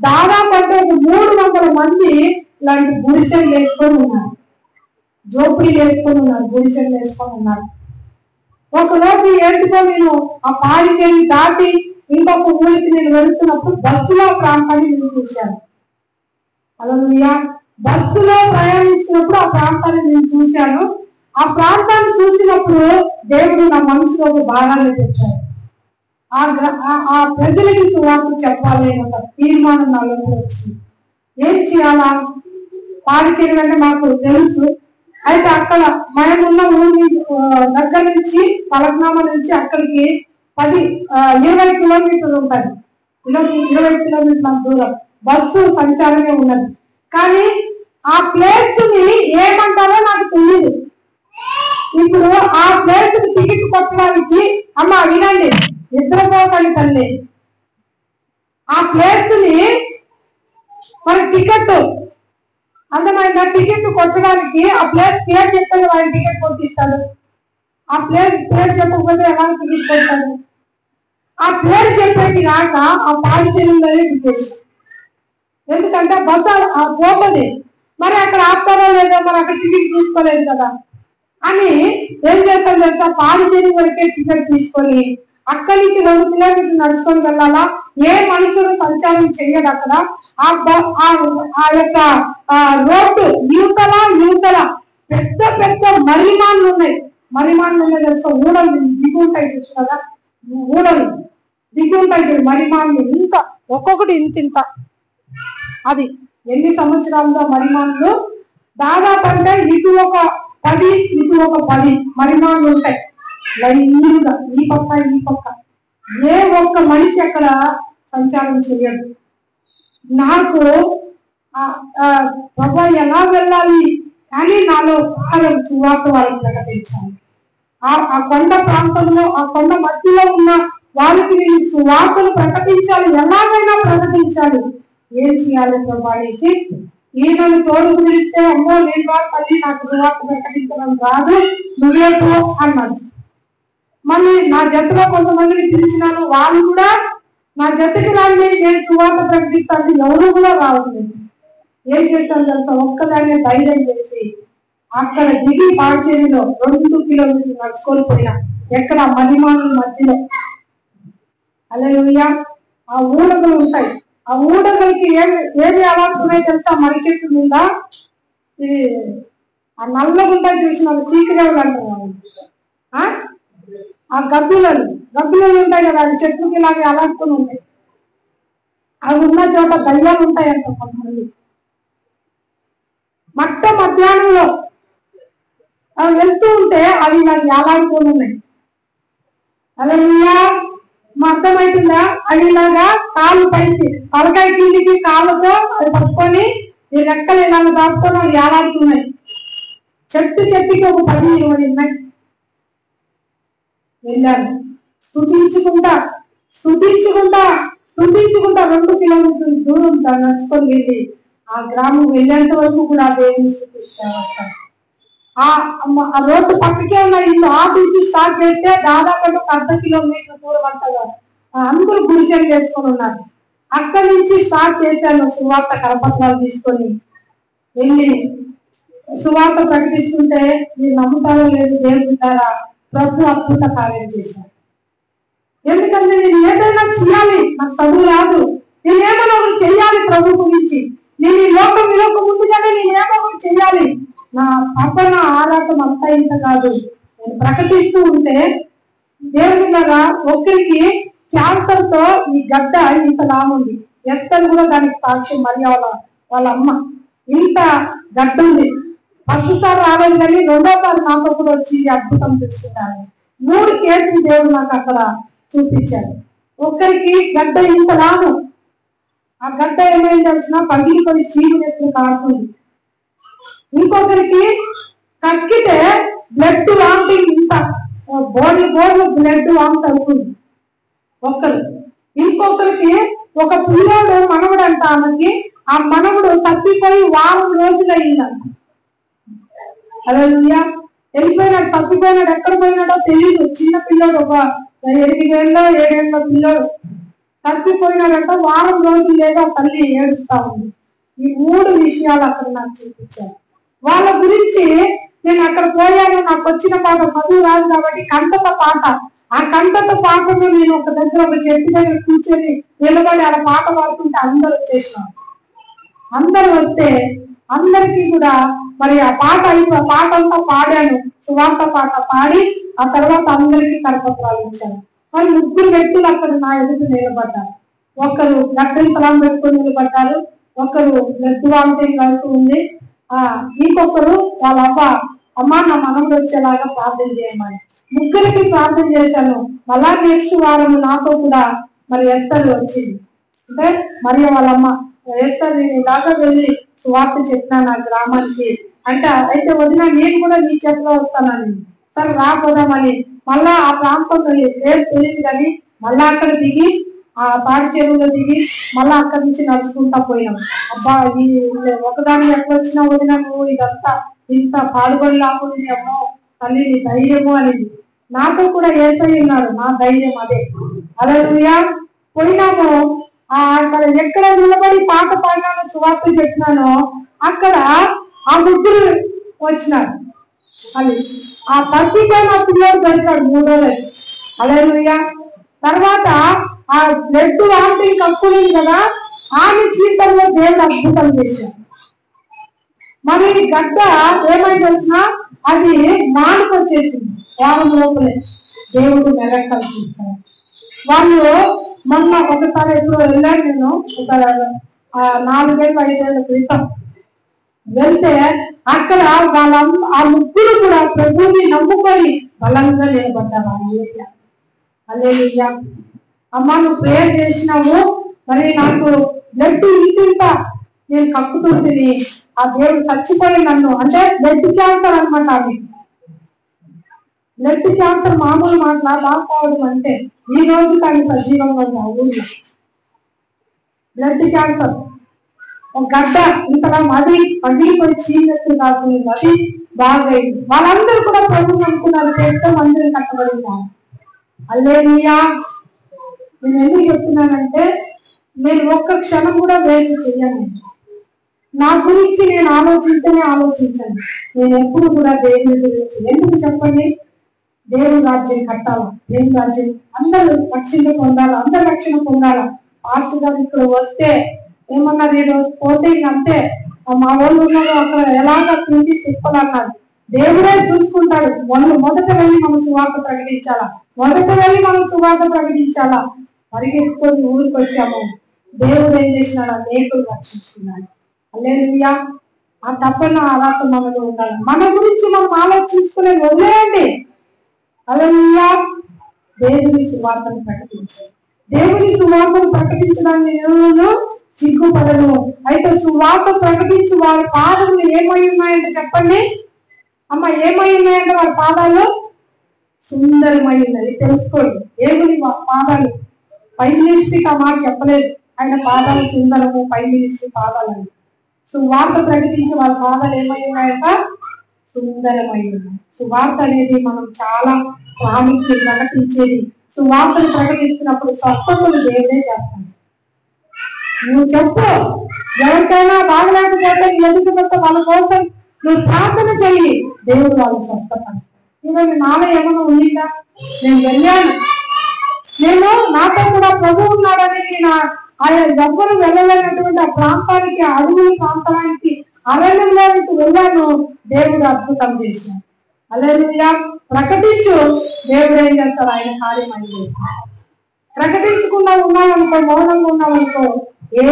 దాదాపు అంటే 300 మంది ఇలాంటి గుడిసెలు వేసుకొని ఉన్నారు, జోపిడీలు వేసుకొని ఉన్నారు, గుడిసెలు వేసుకొని ఉన్నారు. ఒకరోజు ఏంటితో నేను ఆ పాడి చేయి దాటి ఇంకొక ఊరికి నేను వెళుతున్నప్పుడు బస్సులో ప్రాంతాన్ని నేను చూశాను. హల్లెలూయా. బస్సులో ప్రయాణిస్తున్నప్పుడు ఆ ప్రాంతాన్ని నేను చూశాను. ఆ ప్రాంతాన్ని చూసినప్పుడు దేవుడు నా మనసులో ఒక భాగాన్ని తెచ్చాడు. ఆ ప్రజలకి సువార్త చెప్పాలి అనే ఒక తీర్మానం నాలో వచ్చింది. ఏం చేయాలా? పాడి చేయాలంటే మాకు తెలుసు. అయితే అక్కడ మేమున్న ఊరి దగ్గర నుంచి, పలకనామ నుంచి అక్కడికి 20 కిలోమీటర్లు ఉంటుంది. 20 కిలోమీటర్ల దూరం బస్సు సంచారమే ఉన్నది. కానీ ఆ ప్లేస్ ని ఏమంటారో నాకు తెలియదు. ఇప్పుడు ఆ ప్లేస్ ని టికెట్ కొట్టడానికి, అమ్మ వినండి, నిద్రపోతాను తల్లి, ఆ ప్లేస్ ని మరి టికెట్ అందమైన టికెట్ కొట్టడానికి ఆ ప్లేస్ పేరు చెప్పాలి, ఆయన టికెట్ కొట్టిస్తాడు. ఆ ప్లేస్ పేరు చెప్పకపోతే ఎలా టికెట్ కొట్టాడు? ఆ పేరు చెప్పేది రాక ఆ పాడి చెల్లిందనే టికెట్. ఎందుకంటే బస్సు పోతుంది, మరి అక్కడ ఆపుతారో లేదో, మరి అక్కడ టికెట్ తీసుకోలేదు కదా అని ఏం చేస్తాం తెలుసా? పాడి చెల్లి వరకే టికెట్ తీసుకొని అక్కడి నుంచి 2 కిలోమీటర్లు నడుచుకొని వెళ్ళాలా. ఏ మనుషులు సంచారం చెయ్యడు అక్కడ. ఆ యొక్క రోడ్డు యువతల పెద్ద పెద్ద మరిమాన్లు ఉన్నాయి. మరిమాన్లు ఉన్నాయి తెలుసా? ఊడలు దిగి ఉంటాయి చూసు కదా, ఊడలు దిగి ఉంటాయి మరిమాన్లు. ఇంత ఒక్కొక్కటి ఇంత. అది ఎన్ని సంవత్సరాలతో మరిమాన్లు? దాదాపు అంటే ఇటు ఒక 10, ఇటు ఒక 10 మరిమాన్లు ఉంటాయి లైన్గా, ఈ పక్క ఈ పక్క. ఏ ఒక్క మనిషి అక్కడ సంచారం చేయడు. నాకు ప్రభా ఎలా వెళ్ళాలి అని నాలో సువార్త వాళ్ళకి ప్రకటించాను. ఆ కొండ ప్రాంతంలో, ఆ కొండ మధ్యలో ఉన్న వారికి నేను సువార్తను ప్రకటించాలి, ఎలాగైనా ప్రకటించాలి. ఏం చేయాలి ప్రభా అనేసి ఈయనను తోడు పిలిస్తే అమ్మో నేను కాదు తల్లి నాకు సువార్త ప్రకటించడం రాదు నువ్వే పో అన్నాడు. మళ్ళీ నా జట్టులో కొంతమందిని పిలిచినాను, వాళ్ళు కూడా నా జట్టుకి రాండి నేను సువార్త ప్రకటిస్తాను, ఎవరు కూడా రావట్లేదు. ఏం చేస్తాను తెలుసా, ఒక్కదాన్ని ధైర్యం చేసి అక్కడ దిగి పాడ్చేరిలో 2 కిలోమీటర్లు నడుచుకొని పోయినా, ఎక్కడ మదిమానుల మధ్యలో. హల్లెలూయా. ఆ ఊడగలు ఉంటాయి, ఆ ఊడగలకి ఏమి అలాడుతున్నాయి తెలుసా, మర్రి చెట్టు మీద ఇది ఆ నల్లగుంటాయి చూసిన చీకరేవులు అంటారు, ఆ గబ్బిలలు ఉంటాయి కదా, అది చెట్లకి ఇలాగే అలాడుకుని ఉంటాయి. అవి ఉన్న చోట దయ్యాలు ఉంటాయంట కొంతమంది. మధ్యాహ్నంలో వెళ్తూ ఉంటే అవి నాకు అలాడుకొని ఉన్నాయి. హల్లెలూయా. అర్థమవుతుందా? అవి ఇలాగా కాళ్ళు పైకి తలకాయ కిందికి కాళ్ళతో అది పట్టుకొని ఈ రెక్కలు ఇలాగ దాటుకొని అవి ఏలాడుతున్నాయి. చెట్టుకి ఒక 10-20 ఉన్నాయి. వెళ్ళాను స్తుతించుకుంటా 2 కిలోమీటర్ల దూరం నడుచుకొని వెళ్ళి ఆ గ్రామం వెళ్ళేంత వరకు కూడా దేవుని స్తుతిస్తాను. ఆ రోడ్డు పక్కకే ఉన్న ఇల్లు ఆఫ్ నుంచి స్టార్ట్ చేస్తే దాదాపు 1/2 కిలోమీటర్ దూరం అంటగా అందరూ గుడిసెలు చేసుకొని ఉన్నారు. అక్కడి నుంచి స్టార్ట్ చేశాను సువార్త కరపత్రాలు తీసుకొని వెళ్ళి సువార్త ప్రకటిస్తుంటే మీరు నమ్ముతారో లేదు దేవుతారా, ప్రభు అద్భుత కార్యం చేశారు. ఎందుకంటే నేను ఏదైనా చేయాలి, నాకు చదువు రాదు, నేనేమో ఒకటి చెయ్యాలి ప్రభు గురించి, నేను ఈ లోకం ముందుగానే నేనేమో ఒకటి చెయ్యాలి. నా తపన ఆరాటం అంతా ఇంత కాదు. నేను ప్రకటిస్తూ ఉంటే దేవుడిలాగా ఒక్కరికి క్యాన్సర్ తో ఈ గడ్డ ఇంత లాముంది, ఎత్తలు కూడా దానికి సాక్ష్యం. మరి వాళ్ళ అమ్మ ఇంత గడ్డ ఉంది. ఫస్ట్ సారి రాలేదు కానీ 2వ సారి నాతో కూడా వచ్చి అద్భుతం చూస్తున్నాను. 3 కేసులు దేవుడు నాకు అక్కడ చూపించారు. ఒక్కరికి గడ్డ ఇంత లాము, ఆ గడ్డ ఏమైంది తెలిసిన పగిలిపోయి చీమునెత్తులు కారుతుంది. ఇంకొకరికి కక్కితే బ్లడ్ వామిటింగ్, ఇంత బోర్డు బ్లడ్ వామిట్ అవుతుంది ఒక్కరు. ఇంకొకరికి ఒక పిల్లోడు మనవడు అంట, ఆమెకి ఆ మనవడు తప్పిపోయి 1 వారం రోజులు అయిందంట. హల్లెలూయా. వెళ్ళిపోయినాడు, తప్పిపోయినాడు, ఎక్కడ పోయినాడో తెలియదు. చిన్న పిల్లోడు, ఒక 8 ఏళ్ళ పిల్లోడు తప్పిపోయినాడంట. 1 వారం రోజులు లేదా తల్లి ఏడుస్తా ఉంది. ఈ 3 విషయాలు అక్కడ నాకు చూపించారు. వాళ్ళ గురించి నేను అక్కడ పోయాను, నాకు వచ్చిన పాట చదువు రాదు కాబట్టి కంటత పాట, ఆ కంటత పాటను నేను ఒక దగ్గర ఒక చెట్టు దగ్గర కూర్చొని నిలబడి ఆ పాట పాడుతుంటే అందరూ వచ్చేసినారు. అందరూ వస్తే అందరికీ కూడా మరి ఆ పాట అంతా పాడాను, సువార్త పాట పాడి ఆ తర్వాత అందరికీ కరపత్రాలు ఇచ్చాను. మరి 3 వ్యక్తులు అక్కడ నా ఎదుట నిలబడ్డారు. ఒకరు గడ్డలు సలాం పెట్టుకొని నిలబడ్డారు, ఒకరు బ్లడ్ వామిటింగ్ అవుతూ ఉంది, ఇంకొకరు వాళ్ళ అమ్మ నా మనవడు వచ్చేలాగా ప్రార్థన చేయమని. 3కి ప్రార్థన చేశాను. మళ్ళా నెక్స్ట్ వారం నాతో కూడా మరి ఎత్తలు వచ్చింది. అంటే మరి వాళ్ళమ్మ ఎత్తలు నేను ఇలాగా వెళ్ళి సువార్త చెప్పినా నా గ్రామానికి అంటే, అయితే వదిన నేను కూడా నీ చేతిలో వస్తానని, సరే రాపోదామని మళ్ళా ఆ ప్రాంతంలో లేదు తెలియదు కానీ మళ్ళా అక్కడ దిగి ఆ తాడి చెరువులో దిగి మళ్ళా అక్కడి నుంచి నడుచుకుంటా పోయినాం. అబ్బా ఈ ఒకదాని ఎక్కడ వచ్చినా వదిన నువ్వు ఇదంతా ఇంత పాల్గొని లాగుంది, అమ్మో తల్లి నీ ధైర్యము అనేది. నాతో కూడా యేసయ్య ఉన్నాడు, నా ధైర్యం అదే. హల్లెలూయా. పోయినాము, అక్కడ ఎక్కడ నిలబడి పాట పాడినానో సువార్త చెప్పినానో అక్కడ ఆ 3 వచ్చినారు. అది ఆ తప్పిపోయిన పిల్లలు దొరికాడు 3వ రోజు. హల్లెలూయా. తర్వాత ఆ బ్లడ్ వామిటింగ్ కక్కునింది కదా, ఆమె జీవితంలో దేవుడు అద్భుతం చేశాడు. మరి గడ్డ ఏమైంది తెలిసిన, అది మానుకొచ్చేసింది 1 వారం లోపలే. దేవుడు మెరకలు చేశాడు. వాళ్ళు మొన్న ఒకసారి ఎప్పుడు వెళ్ళాను నేను, ఒక 4-5 ఏళ్ల క్రితం వెళ్తే అక్కడ వాళ్ళ ఆ 3 కూడా ప్రభువుని నమ్ముకొని బలంగా నిలబడ్డారు. హల్లెలూయా. అమ్మ నువ్వు ప్రేయర్ చేసినావు, మరి నాకు బ్లడ్ ఇంత నేను కక్కుతుంటిని, ఆ దేవుడు చచ్చిపోయి నన్ను, అంటే బ్లడ్ క్యాన్సర్ అనమాట. అది బ్లడ్ క్యాన్సర్ మామూలు మాట బాగుపోవడం అంటే ఈ రోజు కానీ సజీవంగా ఉంది ఆ ఊళ్ళో. బ్లడ్ క్యాన్సర్ ఒక గడ్డ ఇంతలా పగిలిపోయి చీకట్లు కాకుండా అది బాగైంది. వాళ్ళందరూ కూడా ప్రభుత్వం అనుకున్నారు, పెద్ద మందిరం కట్టబడిందారు. హల్లెలూయా. నేను ఎందుకు చెప్తున్నానంటే, నేను ఒక్క క్షణం కూడా వేస్ట్ చెయ్యను. నా గురించి నేను ఆలోచించను. నేను ఎప్పుడు కూడా దేవుని గురించి, ఎందుకు చెప్పండి, దేవుని రాజ్యం కట్టాలా, దేవుని రాజ్యం అందరూ రక్షణ పొందాలా, అందరు రక్షణ పొందాలా. పాస్టర్ గారు ఇక్కడ వస్తే ఏమన్నారు, ఈరోజు పోతే అంతే, మా వాళ్ళు ఉన్నారు అక్కడ ఎలాగా తిండి తిప్పాలన్నారు. దేవుడే చూసుకుంటాడు. మొదట వెళ్ళి మనం సువార్త ప్రకటించాలా. పరిగెత్తుకొని ఊరికి వచ్చాము. దేవుడు ఏం చేసినాడు, అనేకులు రక్షించుకున్నాడు. హల్లెలూయా. ఆ తప్పన ఆరాట మనలో ఉండాలి. మన గురించి మనం ఆలోచించుకునే వదిలేయండి. హల్లెలూయా. దేవుని సువార్తను ప్రకటించడానికి నేను సిగ్గుపడను. అయితే సువార్త ప్రకటించి వారి పాదములు ఏమై ఉన్నాయంటే చెప్పండి అమ్మ, ఏమై ఉన్నాయంటే వారి పాదాలు సుందరమై ఉన్నది. తెలుసుకోండి, దేవుని పాదాలు పైలిస్టిక్ ఆ మాట చెప్పలేదు. ఆయన పాదాలు సుందరము, పైలిస్టిక్ పాదాలని. సువార్త ప్రకటించి వారి పాదాలు ఏమై ఉన్నాయంట, సుందరమై ఉన్నాయి. సువార్త అనేది మనం చాలా ప్రాముఖ్యం ప్రకటించేది. సువార్తను ప్రకటిస్తున్నప్పుడు స్వస్థతలు దేవుడే చేస్తాడు. నువ్వు చెప్పు, ఎవరికైనా బాగలేకపోతే ఎదుగుతో వాళ్ళ కోసం నువ్వు ప్రార్థన చెయ్యి, దేవుడు వాళ్ళని స్వస్థపరుస్తాడు. చూడండి, నాలో ఏమైనా ఉందిగా, నేను వెళ్ళాను, నేను నాతో కూడా ప్రభు ఉన్నాడని ఆయన ఎవ్వరు వెళ్ళలేనటువంటి ఆ ప్రాంతానికి, అడవుల ప్రాంతానికి, అరణ్యంలోకి వెళ్ళాను. దేవుడు అద్భుతం చేశాడు. హల్లెలూయా. ప్రకటించు, దేవుడు ఏం చేస్తాడు, ఆయన కార్యం అని చేస్తాడు. ప్రకటించకుండా ఉన్నామనుకో, మౌనంగా ఉన్నామనుకో, ఏ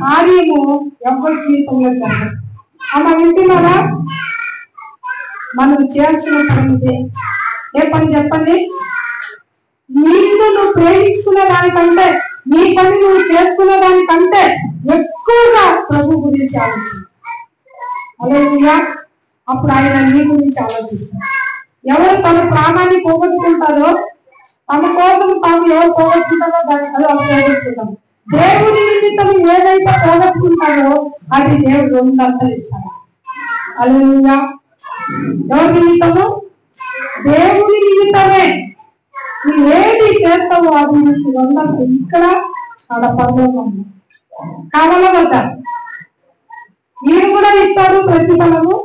కార్యము ఎవరి జీవితంలో జరగదు. అమ్మ వింటున్నారా? మనం చేయాల్సిన పని ఇదే. ఏ పని చెప్పండి? నువ్వు ప్రేమించుకునే దానికంటే, నీ పని నువ్వు చేసుకునే దానికంటే ఎక్కువగా ప్రభు గురించి ఆలోచించు. హల్లెలూయా. అప్పుడు ఆయన నీ గురించి ఆలోచిస్తారు. ఎవరు తన ప్రాణాన్ని పోగొట్టుకుంటారో, తమ కోసం తాము ఎవరు పోగొట్టుకుంటారో దాన్ని అది పోగొట్టుకుంటారు. దేవుని నిమిత్తం ఏదైతే పోగొట్టుకుంటారో అది దేవుడు రెండంతలు ఇస్తాడు. హల్లెలూయా. ఎవరి నిమిత్తము? దేవుని నిమిత్తమే. నువ్వు ఏది చేస్తావో అది నీకు రెండంతలు ఇక్కడ పరలోకం కావాలవుతారు. ఈయన కూడా ఇస్తాడు ప్రతిఫలము,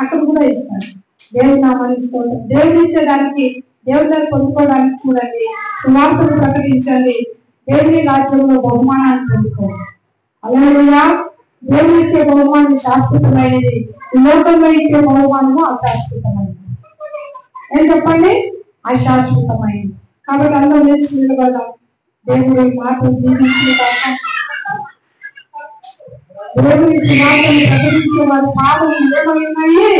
అక్కడ కూడా ఇస్తాడు. దేవుని నామాన్ని ఇస్తాడు. దేవుని ఇచ్చేదానికి, దేవుని దగ్గర పొందుకోవడానికి చూడండి, సువార్తను ప్రకటించండి, దేవుని రాజ్యంలో బహుమానాన్ని పొందుకోండి. హల్లెలూయా. దేవుని ఇచ్చే బహుమానం శాశ్వతమైనది, లోకంలో ఇచ్చే బహుమానము అశాశ్వతమైనది. ఏం చెప్పండి? అశాశ్వతమైనది. కాబట్టి అందరూ నేర్చు నిలబడదాం. దేవుడి మాటలు దీవించిన కాక దేవుని సువార్తను ప్రకటించే వారి పాదలు ఏమై ఉన్నాయి,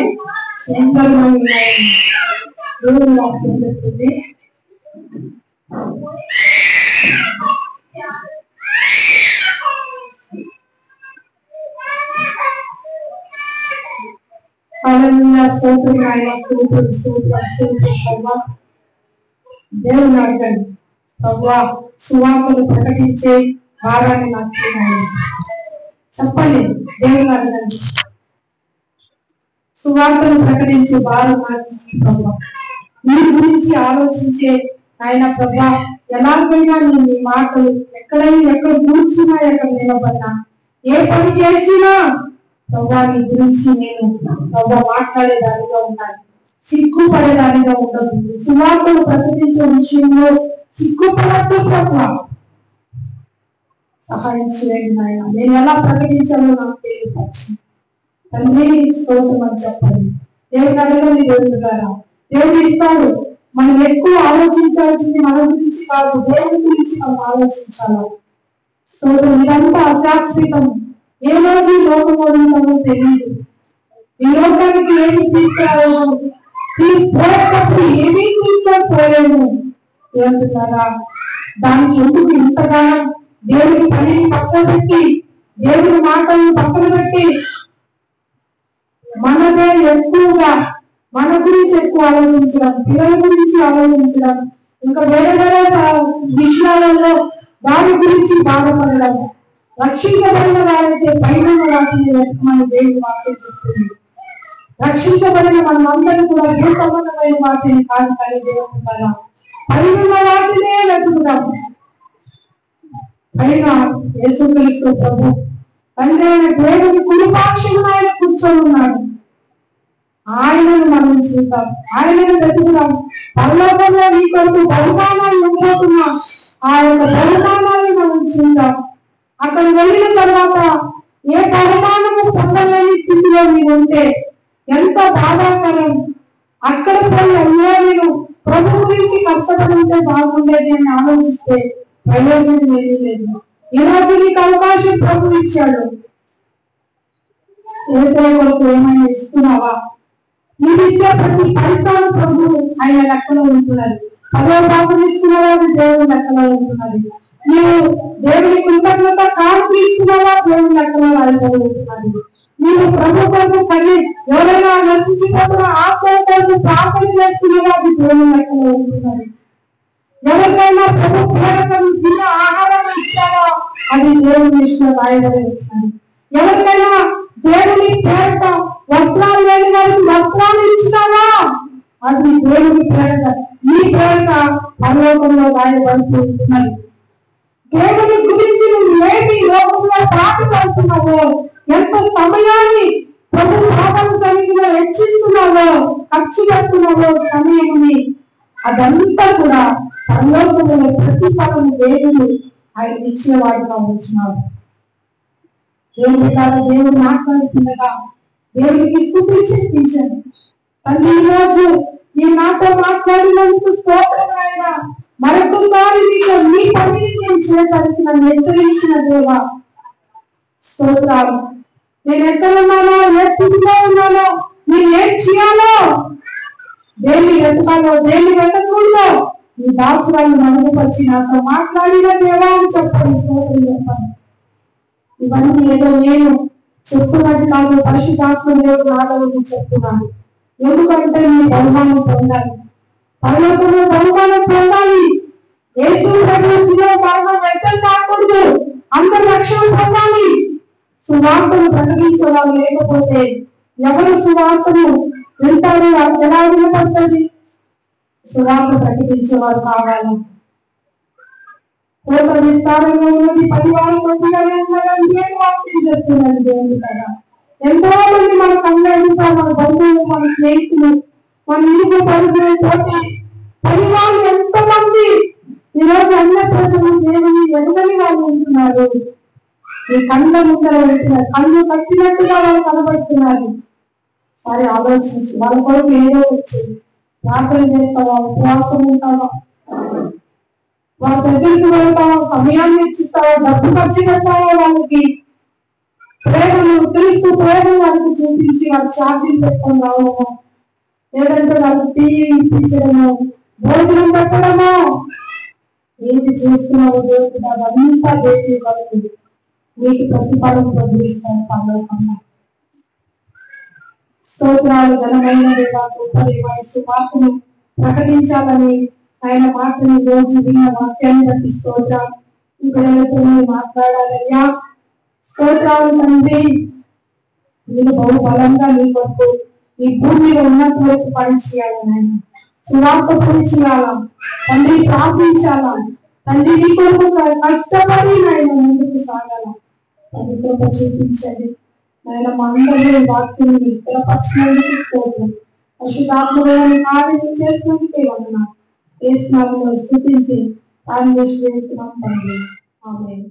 సుందరమై ఉన్నాయి. దేవుని వాక్యం చెప్తుంది. హల్లెలూయా. స్తోత్రం ఆయన, స్తోత్రం. దేవుని అడగండి, ప్రభువా సువార్తను ప్రకటించే భారాన్ని నాకు చెప్పండి. దేవుని అడగండి, సువార్తను ప్రకటించే భారం నాకు ప్రభువా. నీ గురించి ఆలోచించే ఆయన ప్రభువా, ఎలాగైనా నీ మాటలు ఎక్కడ కూర్చున్నా, ఎక్కడ నిలబడినా, ఏ పని చేసినా ప్రభువా నీ గురించి నేను ప్రభువా మాట్లాడేదానిగా ఉండాలి, సిగ్గుపడేదానిగా ఉండదు. సువార్తను ప్రకటించే విషయంలో సిగ్గుపడద్దు ప్రభువా, సహాయం చేయండి నాయన. నేను ఎలా ప్రకటించాలో నాకు తెలియపరచు తండ్రి. స్తోత్రం అని చెప్పండి. దేవుని అడగండి. దేవుడు గారా, దేవుడు ఇస్తాడు. మనం ఎక్కువ ఆలోచించాల్సింది మన గురించి కాదు, దేవుని గురించి మనం ఆలోచించాలి. స్తోత్రం. ఇదంతా అశాశ్వతం. ఏ రోజు ఈ లోకం ఉంటామో తెలియదు. ఈ లోకానికి ఏమి తీసుకురాలేము, పోయేటప్పుడు ఏమీ తీసుకోలేము. ఏమంటున్నారా? దానికి ఎందుకు ఇంతగానో దేవుని పనిని పక్కన పెట్టి, దేవుని మాటలను పక్కన పెట్టి మనదే ఎక్కువగా, మన గురించి ఎక్కువ ఆలోచించడం, పిల్లల గురించి ఆలోచించడం, ఇంకా వేరే వేరే విషయాలలో దాని గురించి బాధపడడం. రక్షించబడిన వారైతే పైన వాటిని వెతకమని దేవుడు వాక్యం చెప్తుంది. రక్షించబడిన మనమందరూ కూడా భూ సంబంధమైన వాటిని కాదు కానీ దేవుడు కదా పైన వాటినే వెతుకుతాం. పైన యేసుక్రీస్తు ప్రభు తండ్రి దేవుని కుడిపాక్షిగా ఆయన కూర్చొని ఉన్నాడు. ఆయనను మనం చూద్దాం, ఆయనను వెతుకుదాం. పరలోకంలో నీ కొరకు బహుమానాలు ఉండబోతున్నాం. ఆ యొక్క బహుమానాన్ని మనం చూద్దాం. అక్కడ వెళ్ళిన తర్వాత ఏ బహుమానము పొందలేని స్థితిలో నీవు ఉంటే ఎంత బాధాకరం. అక్కడ పోయి అయ్యో నేను ప్రభు గురించి కష్టపడి ఉంటే బాగుండేది అని ఆలోచిస్తే ప్రయోజనం ఏమీ లేదు. ఈ రోజు నీకు అవకాశం ప్రభు ఇచ్చాడు. ఏదైనా కొరకు ఏమైనా ఇస్తున్నావా? మీరు ఇచ్చే ప్రతి ఫలితాలు ప్రభు ఆయన లెక్కలో ఉంటున్నది. పదో భాగం ఇస్తున్నావా? అది దేవుని లెక్కలో ఉంటున్నది. నీవు దేవుని కృతజ్ఞత కానుక ఇస్తున్నావా? దేవుని లెక్కలో రాయబడి ఉంటున్నది. నీవు ప్రభు కోసం కలిగి ఎవరైనా నశించిపోతున్న ఆత్మ కోసం ప్రార్థన చేస్తున్నావా? అది దేవుని లెక్కలో ఉంటున్నది. ఎవరికైనా ప్రభు ప్రేరకను తిన్న ఆహారం ఇచ్చావా? అది దేవుని విషయంలో రాయబడి ఉంటున్నది. ఎవరికైనా దేవుని ప్రేరక వస్త్రాలు లేని వారికి వస్త్రాలు ఇచ్చినావా? అది దేవుని ప్రేరక. ఈ ప్రేరక పరలోకంలో రాయబడుతూ ఉంటున్నది. దేవుని గురించి నువ్వు ఏమి లోకంలో ప్రార్థిస్తున్నావో, ఎంత సమయాన్ని ప్రభు పాదాల సన్నిధిలో హెచ్చిస్తున్నావో, ఖర్చు పెడుతున్నావో సమయాన్ని, అదంతా కూడా పరలోకంలో ప్రతిఫలం దేవుడు ఆయన ఇచ్చిన వాడిగా ఉంటున్నాడు. దేవుడి ద్వారా దేవుడు మాట్లాడుతుండగా దేవుడికి స్తుతి చెల్లించాను. తండ్రి ఈ రోజు ఈ నాతో మాట్లాడినందుకు స్తోత్రం ఆయన. మరొకసారి నీ పనిని నేను చేయడానికి నన్ను హెచ్చరించిన దేవా స్తోత్రాలు. నేను ఎక్కడ ఉన్నానో, ఏ స్థితిలో ఉన్నానో, నేను ఏం చేయాలో, దేన్ని వెతకాలో, దేన్ని వెతకూడదో ఈ దాసురాలు మరుగుపరిచి నాతో మాట్లాడిన దేవా అని చెప్పండి. స్తోత్రం చెప్పండి. ఇవన్నీ ఏదో నేను చెప్తున్నది కాదు, పరిశుద్ధాత్మ దేవుడు నాలో చెప్తున్నాను. ఎందుకంటే నీ బహుమానం పొందాలి, పరలోకంలో బహుమానం పొందాలి. యేసు ప్రభువులో మరణం వ్యక్తం కాకూడదు, అందరు రక్షణ పొందాలి. సువార్తను ప్రకటించేవారు లేకపోతే ఎవరు సువార్తను వింటారు? ఎలా వినపడుతుంది? సువార్త ప్రకటించేవారు కావాలి. కోట విస్తారంగా ఉన్నది, పరివారం కొద్దిగానే ఉన్నదని నేను వాక్యం చెప్తున్నాను దేవుడు కదా. ఎంతో మంది మన కళ్ళు ఎదుగుతారు, మన బంధువులు, మన స్నేహితులు, మన ఇరుగు పరుగులు, తోటి పరివారం ఎంతో మంది ఈరోజు అన్న ప్రజలు దేవుని ఎదుగని వాళ్ళు ఉంటున్నారు. ఈ కళ్ళ ముందర ఉంటున్నారు, కళ్ళు కట్టినట్టుగా వాళ్ళు కనబడుతున్నారు. సరే ఆలోచించి వాళ్ళ కొరకు ఏదో వచ్చి ప్రార్థన చేస్తావా? ఉపవాసం ఉంటావా? వాళ్ళ దగ్గరికి వెళ్తావా? సమయాన్ని ఇచ్చిస్తావా? డబ్బు ఖర్చు పెడతావా? వాళ్ళకి ప్రేమను క్రీస్తు ప్రేమను వాళ్ళకి చూపించి వాళ్ళు ఛార్జీలు పెట్టుకొని రావడమో, లేదంటే వాళ్ళకి టీ ఇప్పించడమో, భోజనం పెట్టడమో, ఏంటి చేస్తున్నావు? దేవుడు అదంతా దేవుడి వాళ్ళకి నీకు ప్రతిఫలం పొందిస్తాను పరలోకంలో. స్తోత్రాలు. ఘనమైన దేవా, గొప్ప దేవా, సువార్తను ప్రకటించాలని ఆయన మాటను రోజు విన్న వాక్యాన్ని బట్టి స్తోత్రాలు. పిల్లలతో మాట్లాడాలయ్యా. స్తోత్రాలు తండ్రి. నేను బహు బలంగా నీ కొరకు ఈ భూమిలో ఉన్నంత వరకు పని చేయాలని ఆయన సువార్త పని చేయాలా తండ్రి, ప్రార్థించాలా తండ్రి, నీ కొరకు కష్టపడి ఆయన ముందుకు సాగాల. అది కృప చూపించండి ఆయన. మా అందరూ వాక్యం స్థిరపరచినందుకు స్తోత్రం. పరిశుద్ధాత్మని కార్యం చేసినందుకే వందనాలు. యేసు నామములో స్తుతించి ఆమె తండ్రి. ఆమేన్.